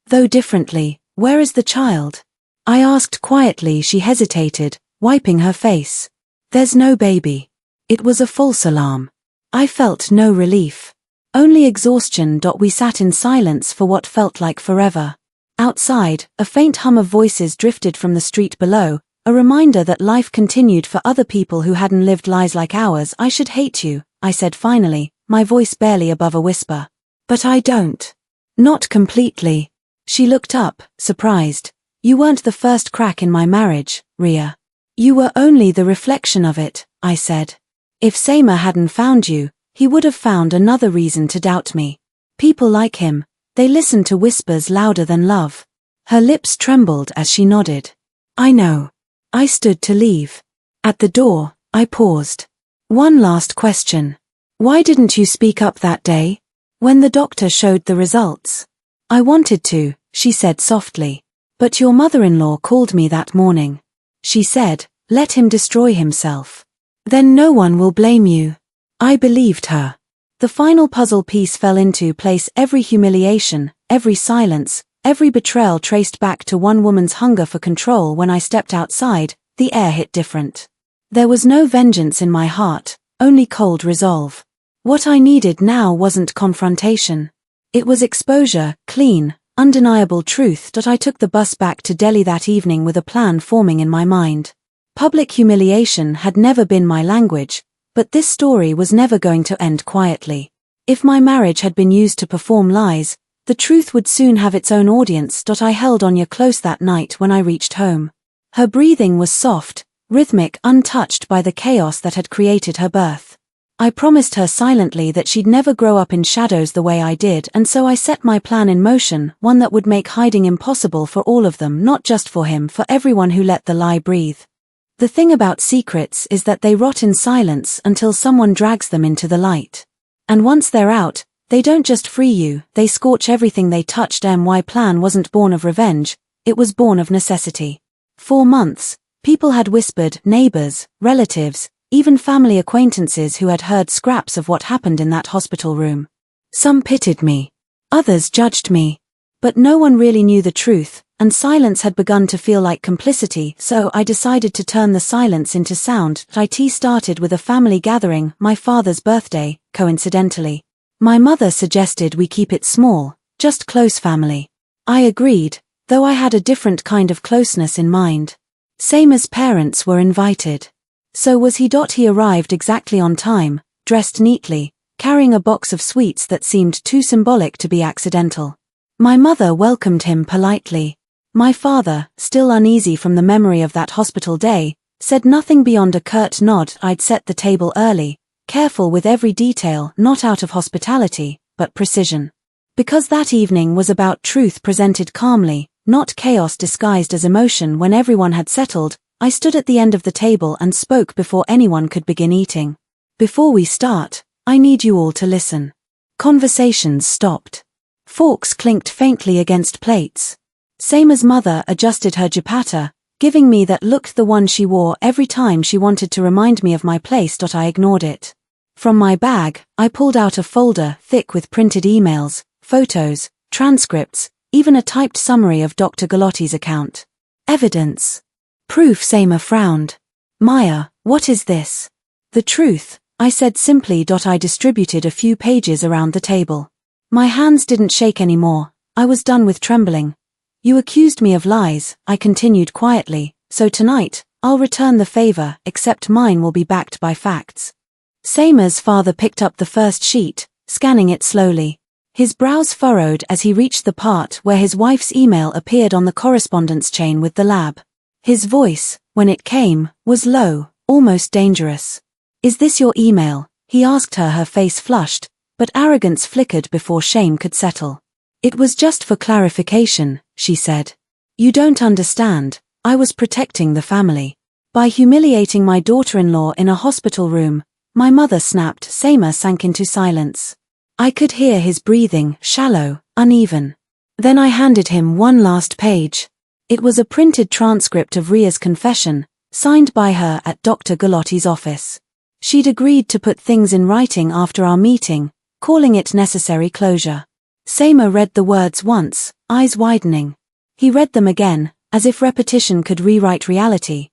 S1: Though differently. Where is the child? I asked quietly. She hesitated, wiping her face. There's no baby. It was a false alarm. I felt no relief. Only exhaustion. We sat in silence for what felt like forever. Outside, a faint hum of voices drifted from the street below, a reminder that life continued for other people who hadn't lived lives like ours. I should hate you, I said finally, my voice barely above a whisper. But I don't. Not completely. She looked up, surprised. You weren't the first crack in my marriage, Ria. You were only the reflection of it, I said. If Seymour hadn't found you, he would have found another reason to doubt me. People like him, they listen to whispers louder than love. Her lips trembled as she nodded. I know. I stood to leave. At the door, I paused. One last question. Why didn't you speak up that day? When the doctor showed the results? I wanted to, she said softly. But your mother-in-law called me that morning. She said, let him destroy himself. Then no one will blame you. I believed her. The final puzzle piece fell into place. Every humiliation, every silence, every betrayal traced back to one woman's hunger for control. When I stepped outside, the air hit different. There was no vengeance in my heart, only cold resolve. What I needed now wasn't confrontation. It was exposure, clean, undeniable truth. I took the bus back to Delhi that evening with a plan forming in my mind. Public humiliation had never been my language, but this story was never going to end quietly. If my marriage had been used to perform lies, the truth would soon have its own audience. I held Anya close that night when I reached home. Her breathing was soft, rhythmic, untouched by the chaos that had created her birth. I promised her silently that she'd never grow up in shadows the way I did, and so I set my plan in motion, one that would make hiding impossible for all of them, not just for him, for everyone who let the lie breathe. The thing about secrets is that they rot in silence until someone drags them into the light. And once they're out, they don't just free you, they scorch everything they touched. My plan wasn't born of revenge, it was born of necessity. For months, people had whispered, neighbors, relatives, even family acquaintances who had heard scraps of what happened in that hospital room. Some pitied me. Others judged me. But no one really knew the truth, and silence had begun to feel like complicity, so I decided to turn the silence into sound. It started with a family gathering, my father's birthday, coincidentally. My mother suggested we keep it small, just close family. I agreed, though I had a different kind of closeness in mind. Seymour's parents were invited. So was he. He arrived exactly on time, dressed neatly, carrying a box of sweets that seemed too symbolic to be accidental. My mother welcomed him politely. My father, still uneasy from the memory of that hospital day, said nothing beyond a curt nod. I'd set the table early, careful with every detail, not out of hospitality, but precision. Because that evening was about truth presented calmly, not chaos disguised as emotion. When everyone had settled, I stood at the end of the table and spoke before anyone could begin eating. Before we start, I need you all to listen. Conversations stopped. Forks clinked faintly against plates. Seymour's mother adjusted her dupatta, giving me that look, the one she wore every time she wanted to remind me of my place. I ignored it. From my bag, I pulled out a folder thick with printed emails, photos, transcripts, even a typed summary of Dr. Galotti's account. Evidence. Proof. Seymour frowned. Maya, what is this? The truth, I said simply. I distributed a few pages around the table. My hands didn't shake anymore. I was done with trembling. You accused me of lies, I continued quietly, so tonight, I'll return the favor, except mine will be backed by facts. Seymour's father picked up the first sheet, scanning it slowly. His brows furrowed as he reached the part where his wife's email appeared on the correspondence chain with the lab. His voice, when it came, was low, almost dangerous. Is this your email? He asked her. Her face flushed, but arrogance flickered before shame could settle. It was just for clarification, she said. You don't understand, I was protecting the family. By humiliating my daughter-in-law in a hospital room, my mother snapped. Seymour sank into silence. I could hear his breathing, shallow, uneven. Then I handed him one last page. It was a printed transcript of Ria's confession, signed by her at Dr. Galotti's office. She'd agreed to put things in writing after our meeting, calling it necessary closure. Seymour read the words once, eyes widening. He read them again, as if repetition could rewrite reality.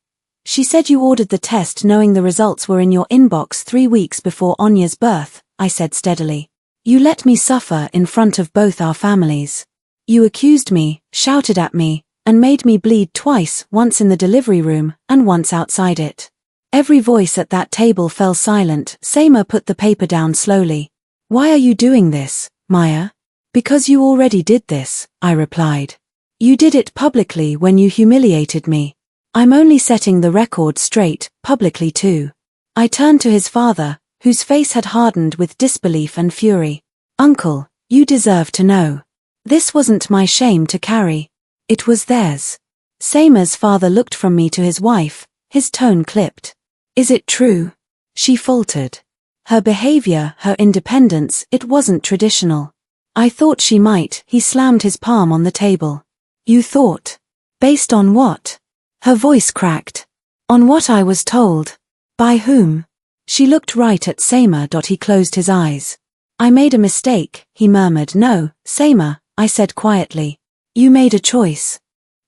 S1: She said you ordered the test knowing the results were in your inbox 3 weeks before Anya's birth, I said steadily. You let me suffer in front of both our families. You accused me, shouted at me, and made me bleed twice, once in the delivery room, and once outside it. Every voice at that table fell silent. Seymour put the paper down slowly. Why are you doing this, Maya? Because you already did this, I replied. You did it publicly when you humiliated me. I'm only setting the record straight, publicly too. I turned to his father, whose face had hardened with disbelief and fury. Uncle, you deserve to know. This wasn't my shame to carry. It was theirs. Seymour's father looked from me to his wife, his tone clipped. Is it true? She faltered. Her behavior, her independence, it wasn't traditional. I thought she might. He slammed his palm on the table. You thought? Based on what? Her voice cracked. On what I was told. By whom? She looked right at Seymour. He closed his eyes. I made a mistake, he murmured. No, Seymour, I said quietly. You made a choice.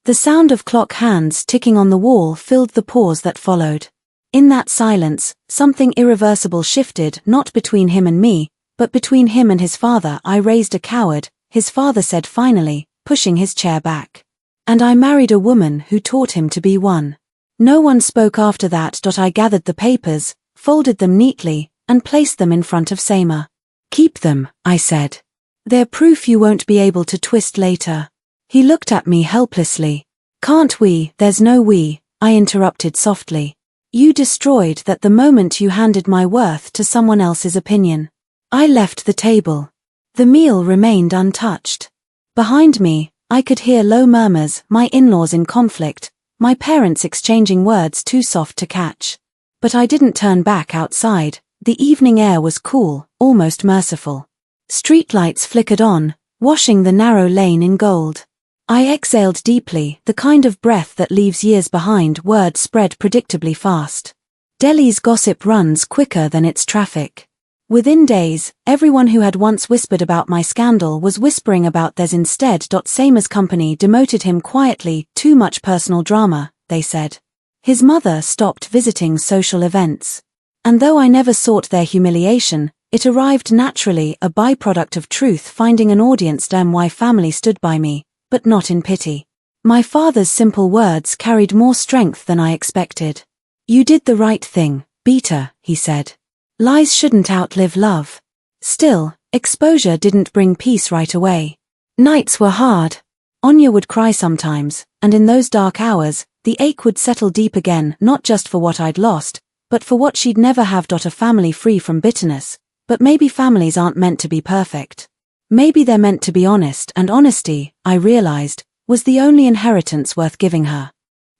S1: The sound of clock hands ticking on the wall filled the pause that followed. In that silence, something irreversible shifted, not between him and me, but between him and his father. I raised a coward, his father said finally, pushing his chair back. And I married a woman who taught him to be one. No one spoke after that. I gathered the papers, folded them neatly, and placed them in front of Seymour. Keep them, I said. They're proof you won't be able to twist later. He looked at me helplessly. Can't we? There's no we, I interrupted softly. You destroyed that the moment you handed my worth to someone else's opinion. I left the table. The meal remained untouched. Behind me, I could hear low murmurs, my in-laws in conflict, my parents exchanging words too soft to catch. But I didn't turn back outside. The evening air was cool, almost merciful. Streetlights flickered on, washing the narrow lane in gold. I exhaled deeply, the kind of breath that leaves years behind. Word spread predictably fast. Delhi's gossip runs quicker than its traffic. Within days, everyone who had once whispered about my scandal was whispering about theirs instead. Seymour's company demoted him quietly. Too much personal drama, they said. His mother stopped visiting social events. And though I never sought their humiliation, it arrived naturally, a byproduct of truth finding an audience. My family stood by me, but not in pity. My father's simple words carried more strength than I expected. You did the right thing, Beta, he said. Lies shouldn't outlive love. Still, exposure didn't bring peace right away. Nights were hard. Anya would cry sometimes, and in those dark hours, the ache would settle deep again, not just for what I'd lost, but for what she'd never have. A family free from bitterness. But maybe families aren't meant to be perfect. Maybe they're meant to be honest, and honesty, I realized, was the only inheritance worth giving her.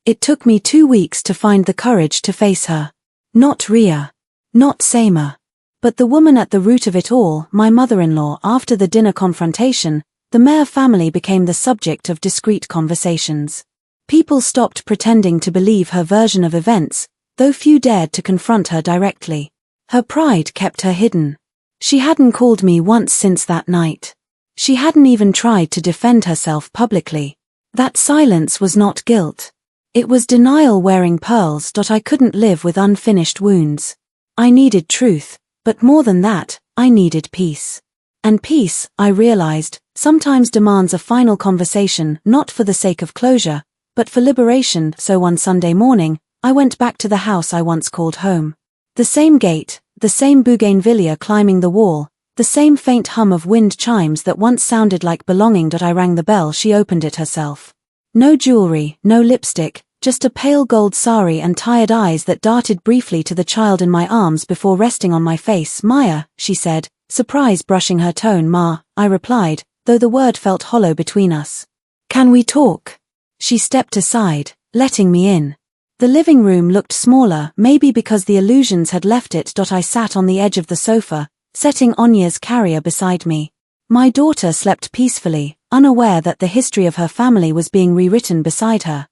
S1: It took me 2 weeks to find the courage to face her. Not Ria. Not Seymour. But the woman at the root of it all, my mother-in-law. After the dinner confrontation, the Mayer family became the subject of discreet conversations. People stopped pretending to believe her version of events, though few dared to confront her directly. Her pride kept her hidden. She hadn't called me once since that night. She hadn't even tried to defend herself publicly. That silence was not guilt. It was denial wearing pearls. I couldn't live with unfinished wounds. I needed truth, but more than that, I needed peace. And peace, I realized, sometimes demands a final conversation, not for the sake of closure, but for liberation. So one Sunday morning, I went back to the house I once called home. The same gate, the same bougainvillea climbing the wall, the same faint hum of wind chimes that once sounded like belonging. I rang the bell. She opened it herself. No jewelry, no lipstick, just a pale gold sari and tired eyes that darted briefly to the child in my arms before resting on my face. Maya, she said, surprise brushing her tone. Ma, I replied, though the word felt hollow between us. Can we talk? She stepped aside, letting me in. The living room looked smaller, maybe because the illusions had left it. I sat on the edge of the sofa, setting Anya's carrier beside me. My daughter slept peacefully, unaware that the history of her family was being rewritten beside her.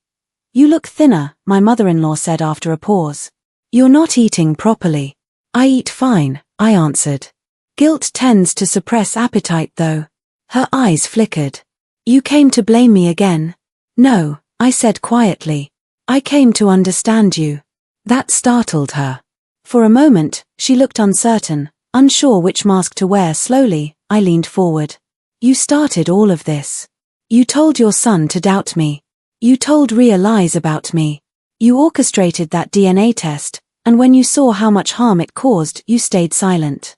S1: You look thinner, my mother-in-law said after a pause. You're not eating properly. I eat fine, I answered. Guilt tends to suppress appetite though. Her eyes flickered. You came to blame me again? No, I said quietly. I came to understand you. That startled her. For a moment, she looked uncertain, unsure which mask to wear. Slowly, I leaned forward. You started all of this. You told your son to doubt me. You told Rhea lies about me. You orchestrated that DNA test, and when you saw how much harm it caused, you stayed silent.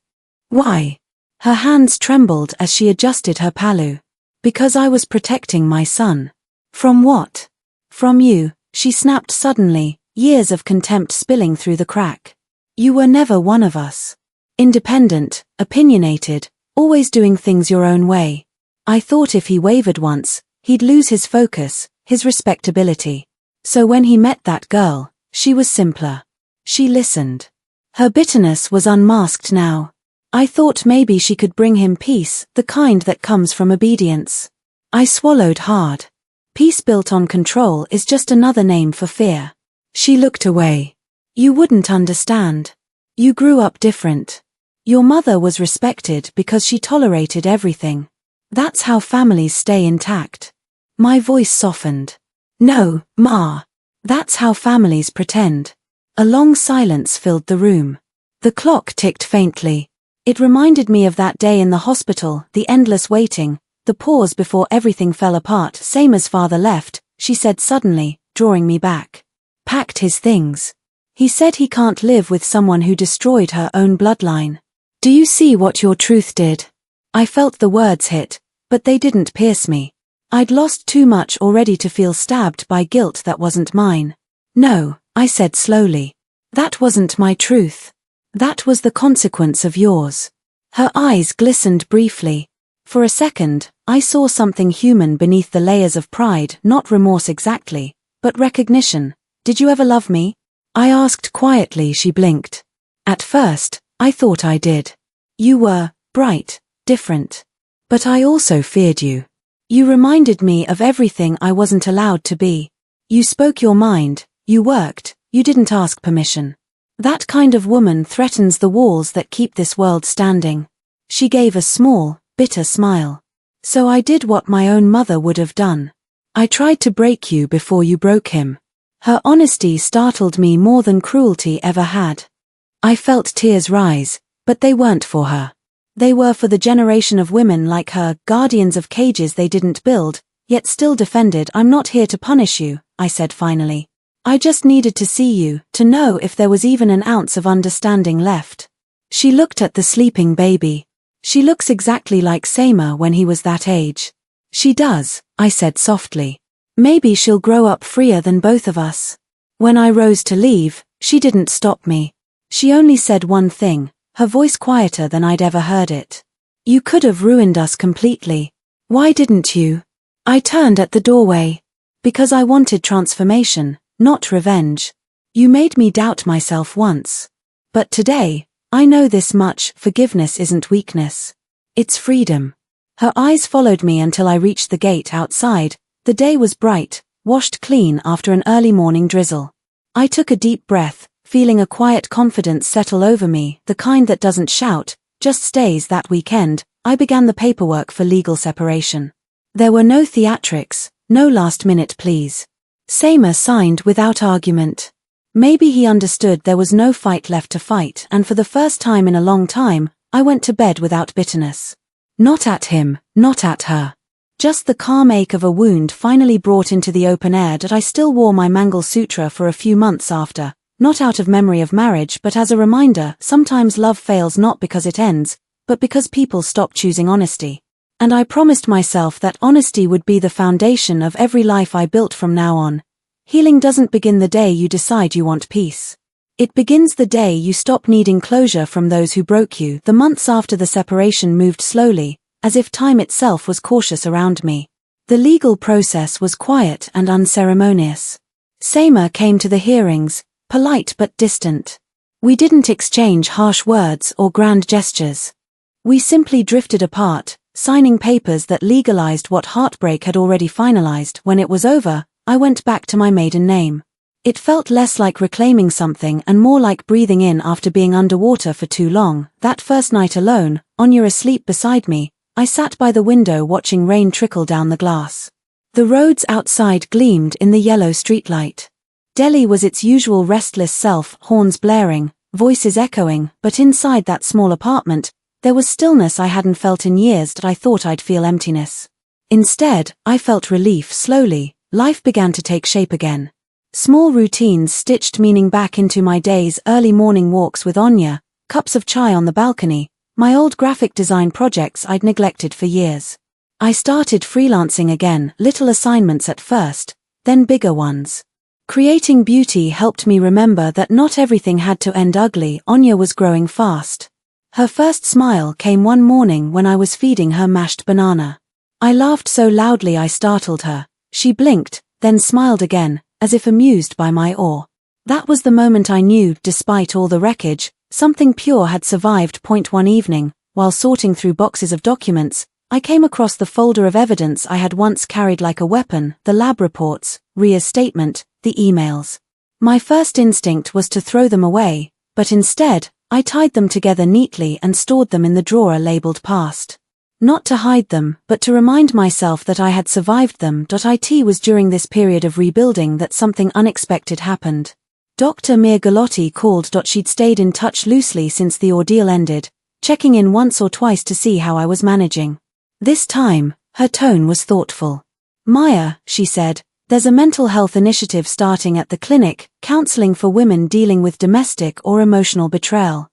S1: Why? Her hands trembled as she adjusted her palu. Because I was protecting my son. From what? From you, she snapped suddenly, years of contempt spilling through the crack. You were never one of us. Independent, opinionated, always doing things your own way. I thought if he wavered once, he'd lose his focus, his respectability. So when he met that girl, she was simpler. She listened. Her bitterness was unmasked now. I thought maybe she could bring him peace, the kind that comes from obedience. I swallowed hard. Peace built on control is just another name for fear. She looked away. You wouldn't understand. You grew up different. Your mother was respected because she tolerated everything. That's how families stay intact. My voice softened. No, Ma. That's how families pretend. A long silence filled the room. The clock ticked faintly. It reminded me of that day in the hospital, the endless waiting, the pause before everything fell apart. Same as father left, she said suddenly, drawing me back. Packed his things. He said he can't live with someone who destroyed her own bloodline. Do you see what your truth did? I felt the words hit, but they didn't pierce me. I'd lost too much already to feel stabbed by guilt that wasn't mine. No, I said slowly. That wasn't my truth. That was the consequence of yours. Her eyes glistened briefly. For a second, I saw something human beneath the layers of pride, not remorse exactly, but recognition. Did you ever love me? I asked quietly. She blinked. At first, I thought I did. You were bright, different. But I also feared you. You reminded me of everything I wasn't allowed to be. You spoke your mind, you worked, you didn't ask permission. That kind of woman threatens the walls that keep this world standing. She gave a small, bitter smile. So I did what my own mother would have done. I tried to break you before you broke him. Her honesty startled me more than cruelty ever had. I felt tears rise, but they weren't for her. They were for the generation of women like her, guardians of cages they didn't build, yet still defended. I'm not here to punish you, I said finally. I just needed to see you, to know if there was even an ounce of understanding left. She looked at the sleeping baby. She looks exactly like Samer when he was that age. She does, I said softly. Maybe she'll grow up freer than both of us. When I rose to leave, she didn't stop me. She only said one thing, her voice quieter than I'd ever heard it. You could have ruined us completely. Why didn't you? I turned at the doorway. Because I wanted transformation, not revenge. You made me doubt myself once. But today, I know this much: forgiveness isn't weakness. It's freedom. Her eyes followed me until I reached the gate outside. The day was bright, washed clean after an early morning drizzle. I took a deep breath, feeling a quiet confidence settle over me, the kind that doesn't shout, just stays. That weekend, I began the paperwork for legal separation. There were no theatrics, no last-minute pleas. Samer signed without argument. Maybe he understood there was no fight left to fight, and for the first time in a long time, I went to bed without bitterness. Not at him, not at her. Just the calm ache of a wound finally brought into the open air. That I still wore my Mangal Sutra for a few months after, not out of memory of marriage but as a reminder, sometimes love fails not because it ends, but because people stop choosing honesty. And I promised myself that honesty would be the foundation of every life I built from now on. Healing doesn't begin the day you decide you want peace. It begins the day you stop needing closure from those who broke you. The months after the separation moved slowly, as if time itself was cautious around me. The legal process was quiet and unceremonious. Samer came to the hearings, polite but distant. We didn't exchange harsh words or grand gestures. We simply drifted apart, signing papers that legalized what heartbreak had already finalized. When it was over, I went back to my maiden name. It felt less like reclaiming something and more like breathing in after being underwater for too long. That first night alone, Anya asleep beside me, I sat by the window watching rain trickle down the glass. The roads outside gleamed in the yellow streetlight. Delhi was its usual restless self, horns blaring, voices echoing, but inside that small apartment, there was stillness I hadn't felt in years. That I thought I'd feel emptiness. Instead, I felt relief. Slowly, life began to take shape again. Small routines stitched meaning back into my days: early morning walks with Anya, cups of chai on the balcony, my old graphic design projects I'd neglected for years. I started freelancing again, little assignments at first, then bigger ones. Creating beauty helped me remember that not everything had to end ugly. Anya was growing fast. Her first smile came one morning when I was feeding her mashed banana. I laughed so loudly I startled her. She blinked, then smiled again, as if amused by my awe. That was the moment I knew, despite all the wreckage, something pure had survived. One evening, while sorting through boxes of documents, I came across the folder of evidence I had once carried like a weapon: the lab reports, Ria's statement, the emails. My first instinct was to throw them away, but instead, I tied them together neatly and stored them in the drawer labeled past. Not to hide them, but to remind myself that I had survived them. It was during this period of rebuilding that something unexpected happened. Dr. Mir Galotti called. She'd stayed in touch loosely since the ordeal ended, checking in once or twice to see how I was managing. This time, her tone was thoughtful. "Maya," she said, "there's a mental health initiative starting at the clinic, counseling for women dealing with domestic or emotional betrayal.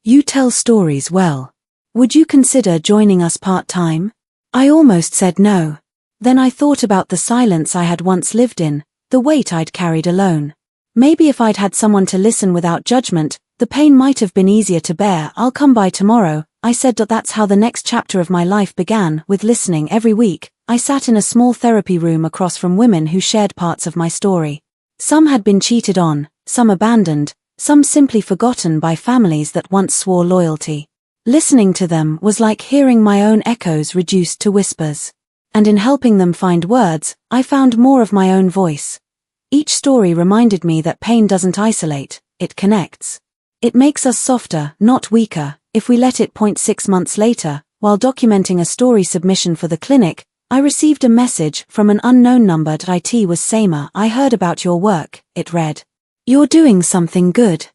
S1: You tell stories well. Would you consider joining us part-time?" I almost said no. Then I thought about the silence I had once lived in, the weight I'd carried alone. Maybe if I'd had someone to listen without judgment, the pain might have been easier to bear. "I'll come by tomorrow," I said. That's how the next chapter of my life began, with listening. Every week, I sat in a small therapy room across from women who shared parts of my story. Some had been cheated on, some abandoned, some simply forgotten by families that once swore loyalty. Listening to them was like hearing my own echoes reduced to whispers. And in helping them find words, I found more of my own voice. Each story reminded me that pain doesn't isolate, it connects. It makes us softer, not weaker, if we let it. 6 months later, while documenting a story submission for the clinic, I received a message from an unknown number. "It was Seema. I heard about your work," it read. "You're doing something good.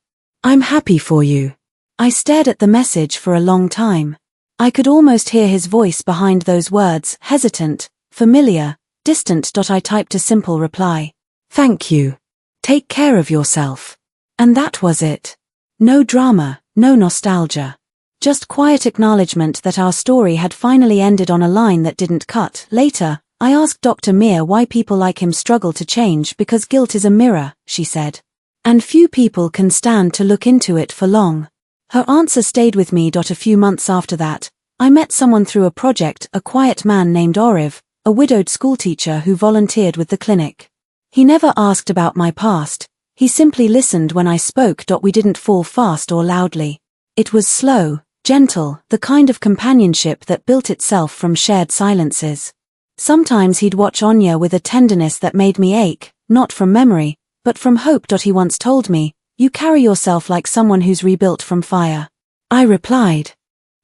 S1: I'm happy for you." I stared at the message for a long time. I could almost hear his voice behind those words, hesitant, familiar, distant. I typed a simple reply. "Thank you. Take care of yourself." And that was it. No drama, no nostalgia. Just quiet acknowledgement that our story had finally ended on a line that didn't cut. Later, I asked Dr. Mir why people like him struggle to change. "Because guilt is a mirror," she said. "And few people can stand to look into it for long." Her answer stayed with me. A few months after that, I met someone through a project, a quiet man named Oriv, a widowed schoolteacher who volunteered with the clinic. He never asked about my past, he simply listened when I spoke. We didn't fall fast or loudly. It was slow, gentle, the kind of companionship that built itself from shared silences. Sometimes he'd watch Anya with a tenderness that made me ache, not from memory, but from hope. He once told me, "You carry yourself like someone who's rebuilt from fire." I replied,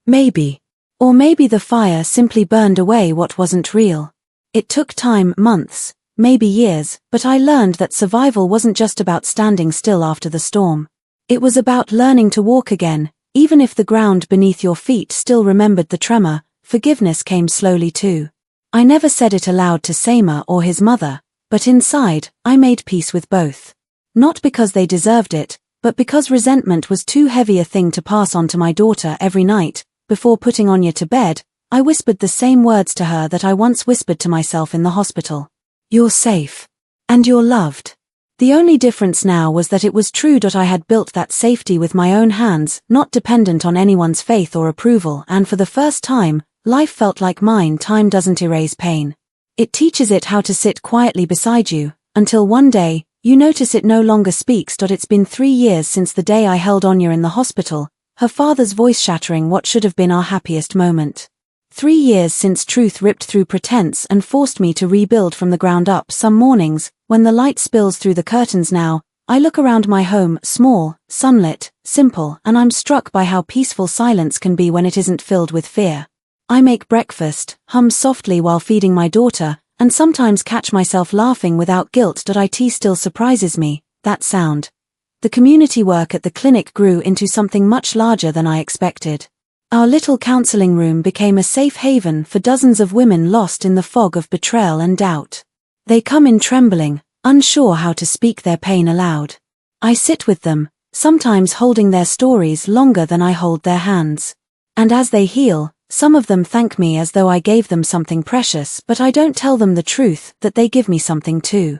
S1: "Maybe. Or maybe the fire simply burned away what wasn't real." It took time, months, maybe years, but I learned that survival wasn't just about standing still after the storm. It was about learning to walk again, even if the ground beneath your feet still remembered the tremor. Forgiveness came slowly too. I never said it aloud to Seema or his mother, but inside, I made peace with both. Not because they deserved it, but because resentment was too heavy a thing to pass on to my daughter. Every night, before putting Anya to bed, I whispered the same words to her that I once whispered to myself in the hospital. "You're safe. And you're loved." The only difference now was that it was true. I had built that safety with my own hands, not dependent on anyone's faith or approval, and for the first time, life felt like mine. Time doesn't erase pain. It teaches it how to sit quietly beside you, until one day, you notice it no longer speaks. It's been 3 years since the day I held Anya in the hospital, her father's voice shattering what should have been our happiest moment. 3 years since truth ripped through pretense and forced me to rebuild from the ground up. Some mornings, when the light spills through the curtains now, I look around my home, small, sunlit, simple, and I'm struck by how peaceful silence can be when it isn't filled with fear. I make breakfast, hum softly while feeding my daughter, and sometimes catch myself laughing without guilt. It still surprises me, that sound. The community work at the clinic grew into something much larger than I expected. Our little counseling room became a safe haven for dozens of women lost in the fog of betrayal and doubt. They come in trembling, unsure how to speak their pain aloud. I sit with them, sometimes holding their stories longer than I hold their hands. And as they heal, some of them thank me as though I gave them something precious, but I don't tell them the truth, that they give me something too.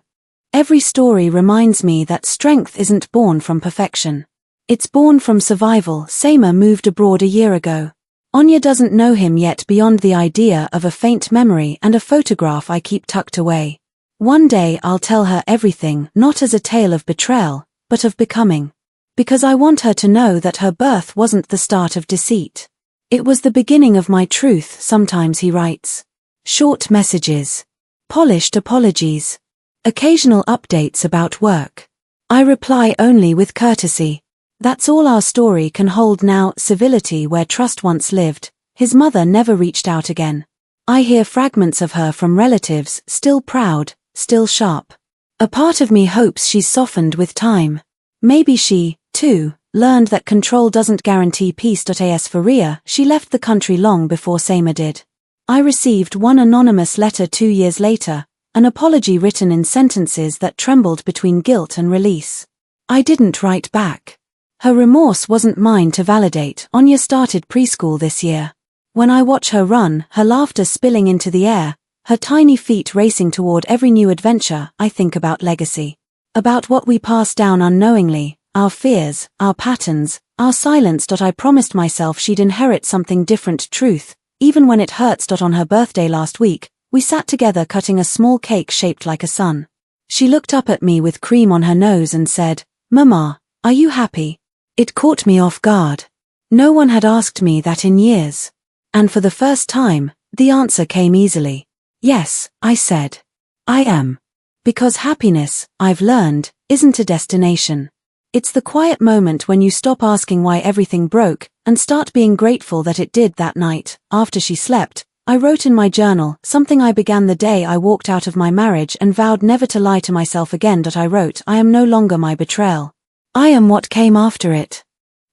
S1: Every story reminds me that strength isn't born from perfection. It's born from survival. Saima moved abroad a year ago. Anya doesn't know him yet beyond the idea of a faint memory and a photograph I keep tucked away. One day I'll tell her everything, not as a tale of betrayal, but of becoming. Because I want her to know that her birth wasn't the start of deceit. It was the beginning of my truth. Sometimes he writes short messages, polished apologies, occasional updates about work. I reply only with courtesy. That's all our story can hold now. Civility where trust once lived. His mother never reached out again. I hear fragments of her from relatives, still proud, still sharp. A part of me hopes she's softened with time. Maybe she, too, learned that control doesn't guarantee peace. As for Ria, she left the country long before Saima did. I received one anonymous letter 2 years later, an apology written in sentences that trembled between guilt and release. I didn't write back. Her remorse wasn't mine to validate. Anya started preschool this year. When I watch her run, her laughter spilling into the air, her tiny feet racing toward every new adventure, I think about legacy. About what we pass down unknowingly, our fears, our patterns, our silence. I promised myself she'd inherit something different. Truth, even when it hurts. On her birthday last week, we sat together cutting a small cake shaped like a sun. She looked up at me with cream on her nose and said, "Mama, are you happy?" It caught me off guard. No one had asked me that in years. And for the first time, the answer came easily. Yes, I said. I am. Because happiness, I've learned, isn't a destination. It's the quiet moment when you stop asking why everything broke, and start being grateful that it did. That night, after she slept, I wrote in my journal, something I began the day I walked out of my marriage and vowed never to lie to myself again. I wrote, I am no longer my betrayal. I am what came after it.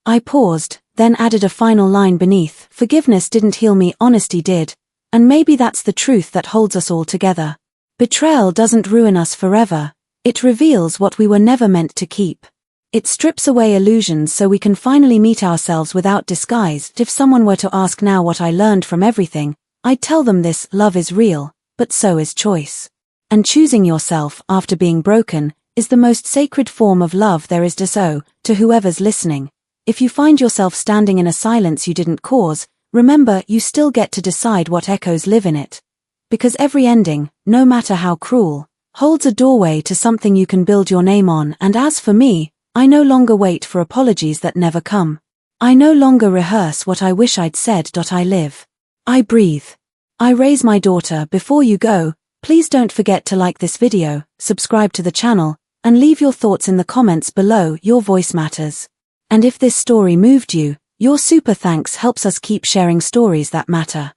S1: I paused, then added a final line beneath, forgiveness didn't heal me, honesty did. And maybe that's the truth that holds us all together. Betrayal doesn't ruin us forever. It reveals what we were never meant to keep. It strips away illusions so we can finally meet ourselves without disguise. If someone were to ask now what I learned from everything, I'd tell them this: love is real, but so is choice. And choosing yourself after being broken is the most sacred form of love there is. So, to whoever's listening, if you find yourself standing in a silence you didn't cause, remember you still get to decide what echoes live in it. Because every ending, no matter how cruel, holds a doorway to something you can build your name on. And as for me, I no longer wait for apologies that never come. I no longer rehearse what I wish I'd said. I live. I breathe. I raise my daughter. Before you go, please don't forget to like this video, subscribe to the channel, and leave your thoughts in the comments below. Your voice matters. And if this story moved you, your super thanks helps us keep sharing stories that matter.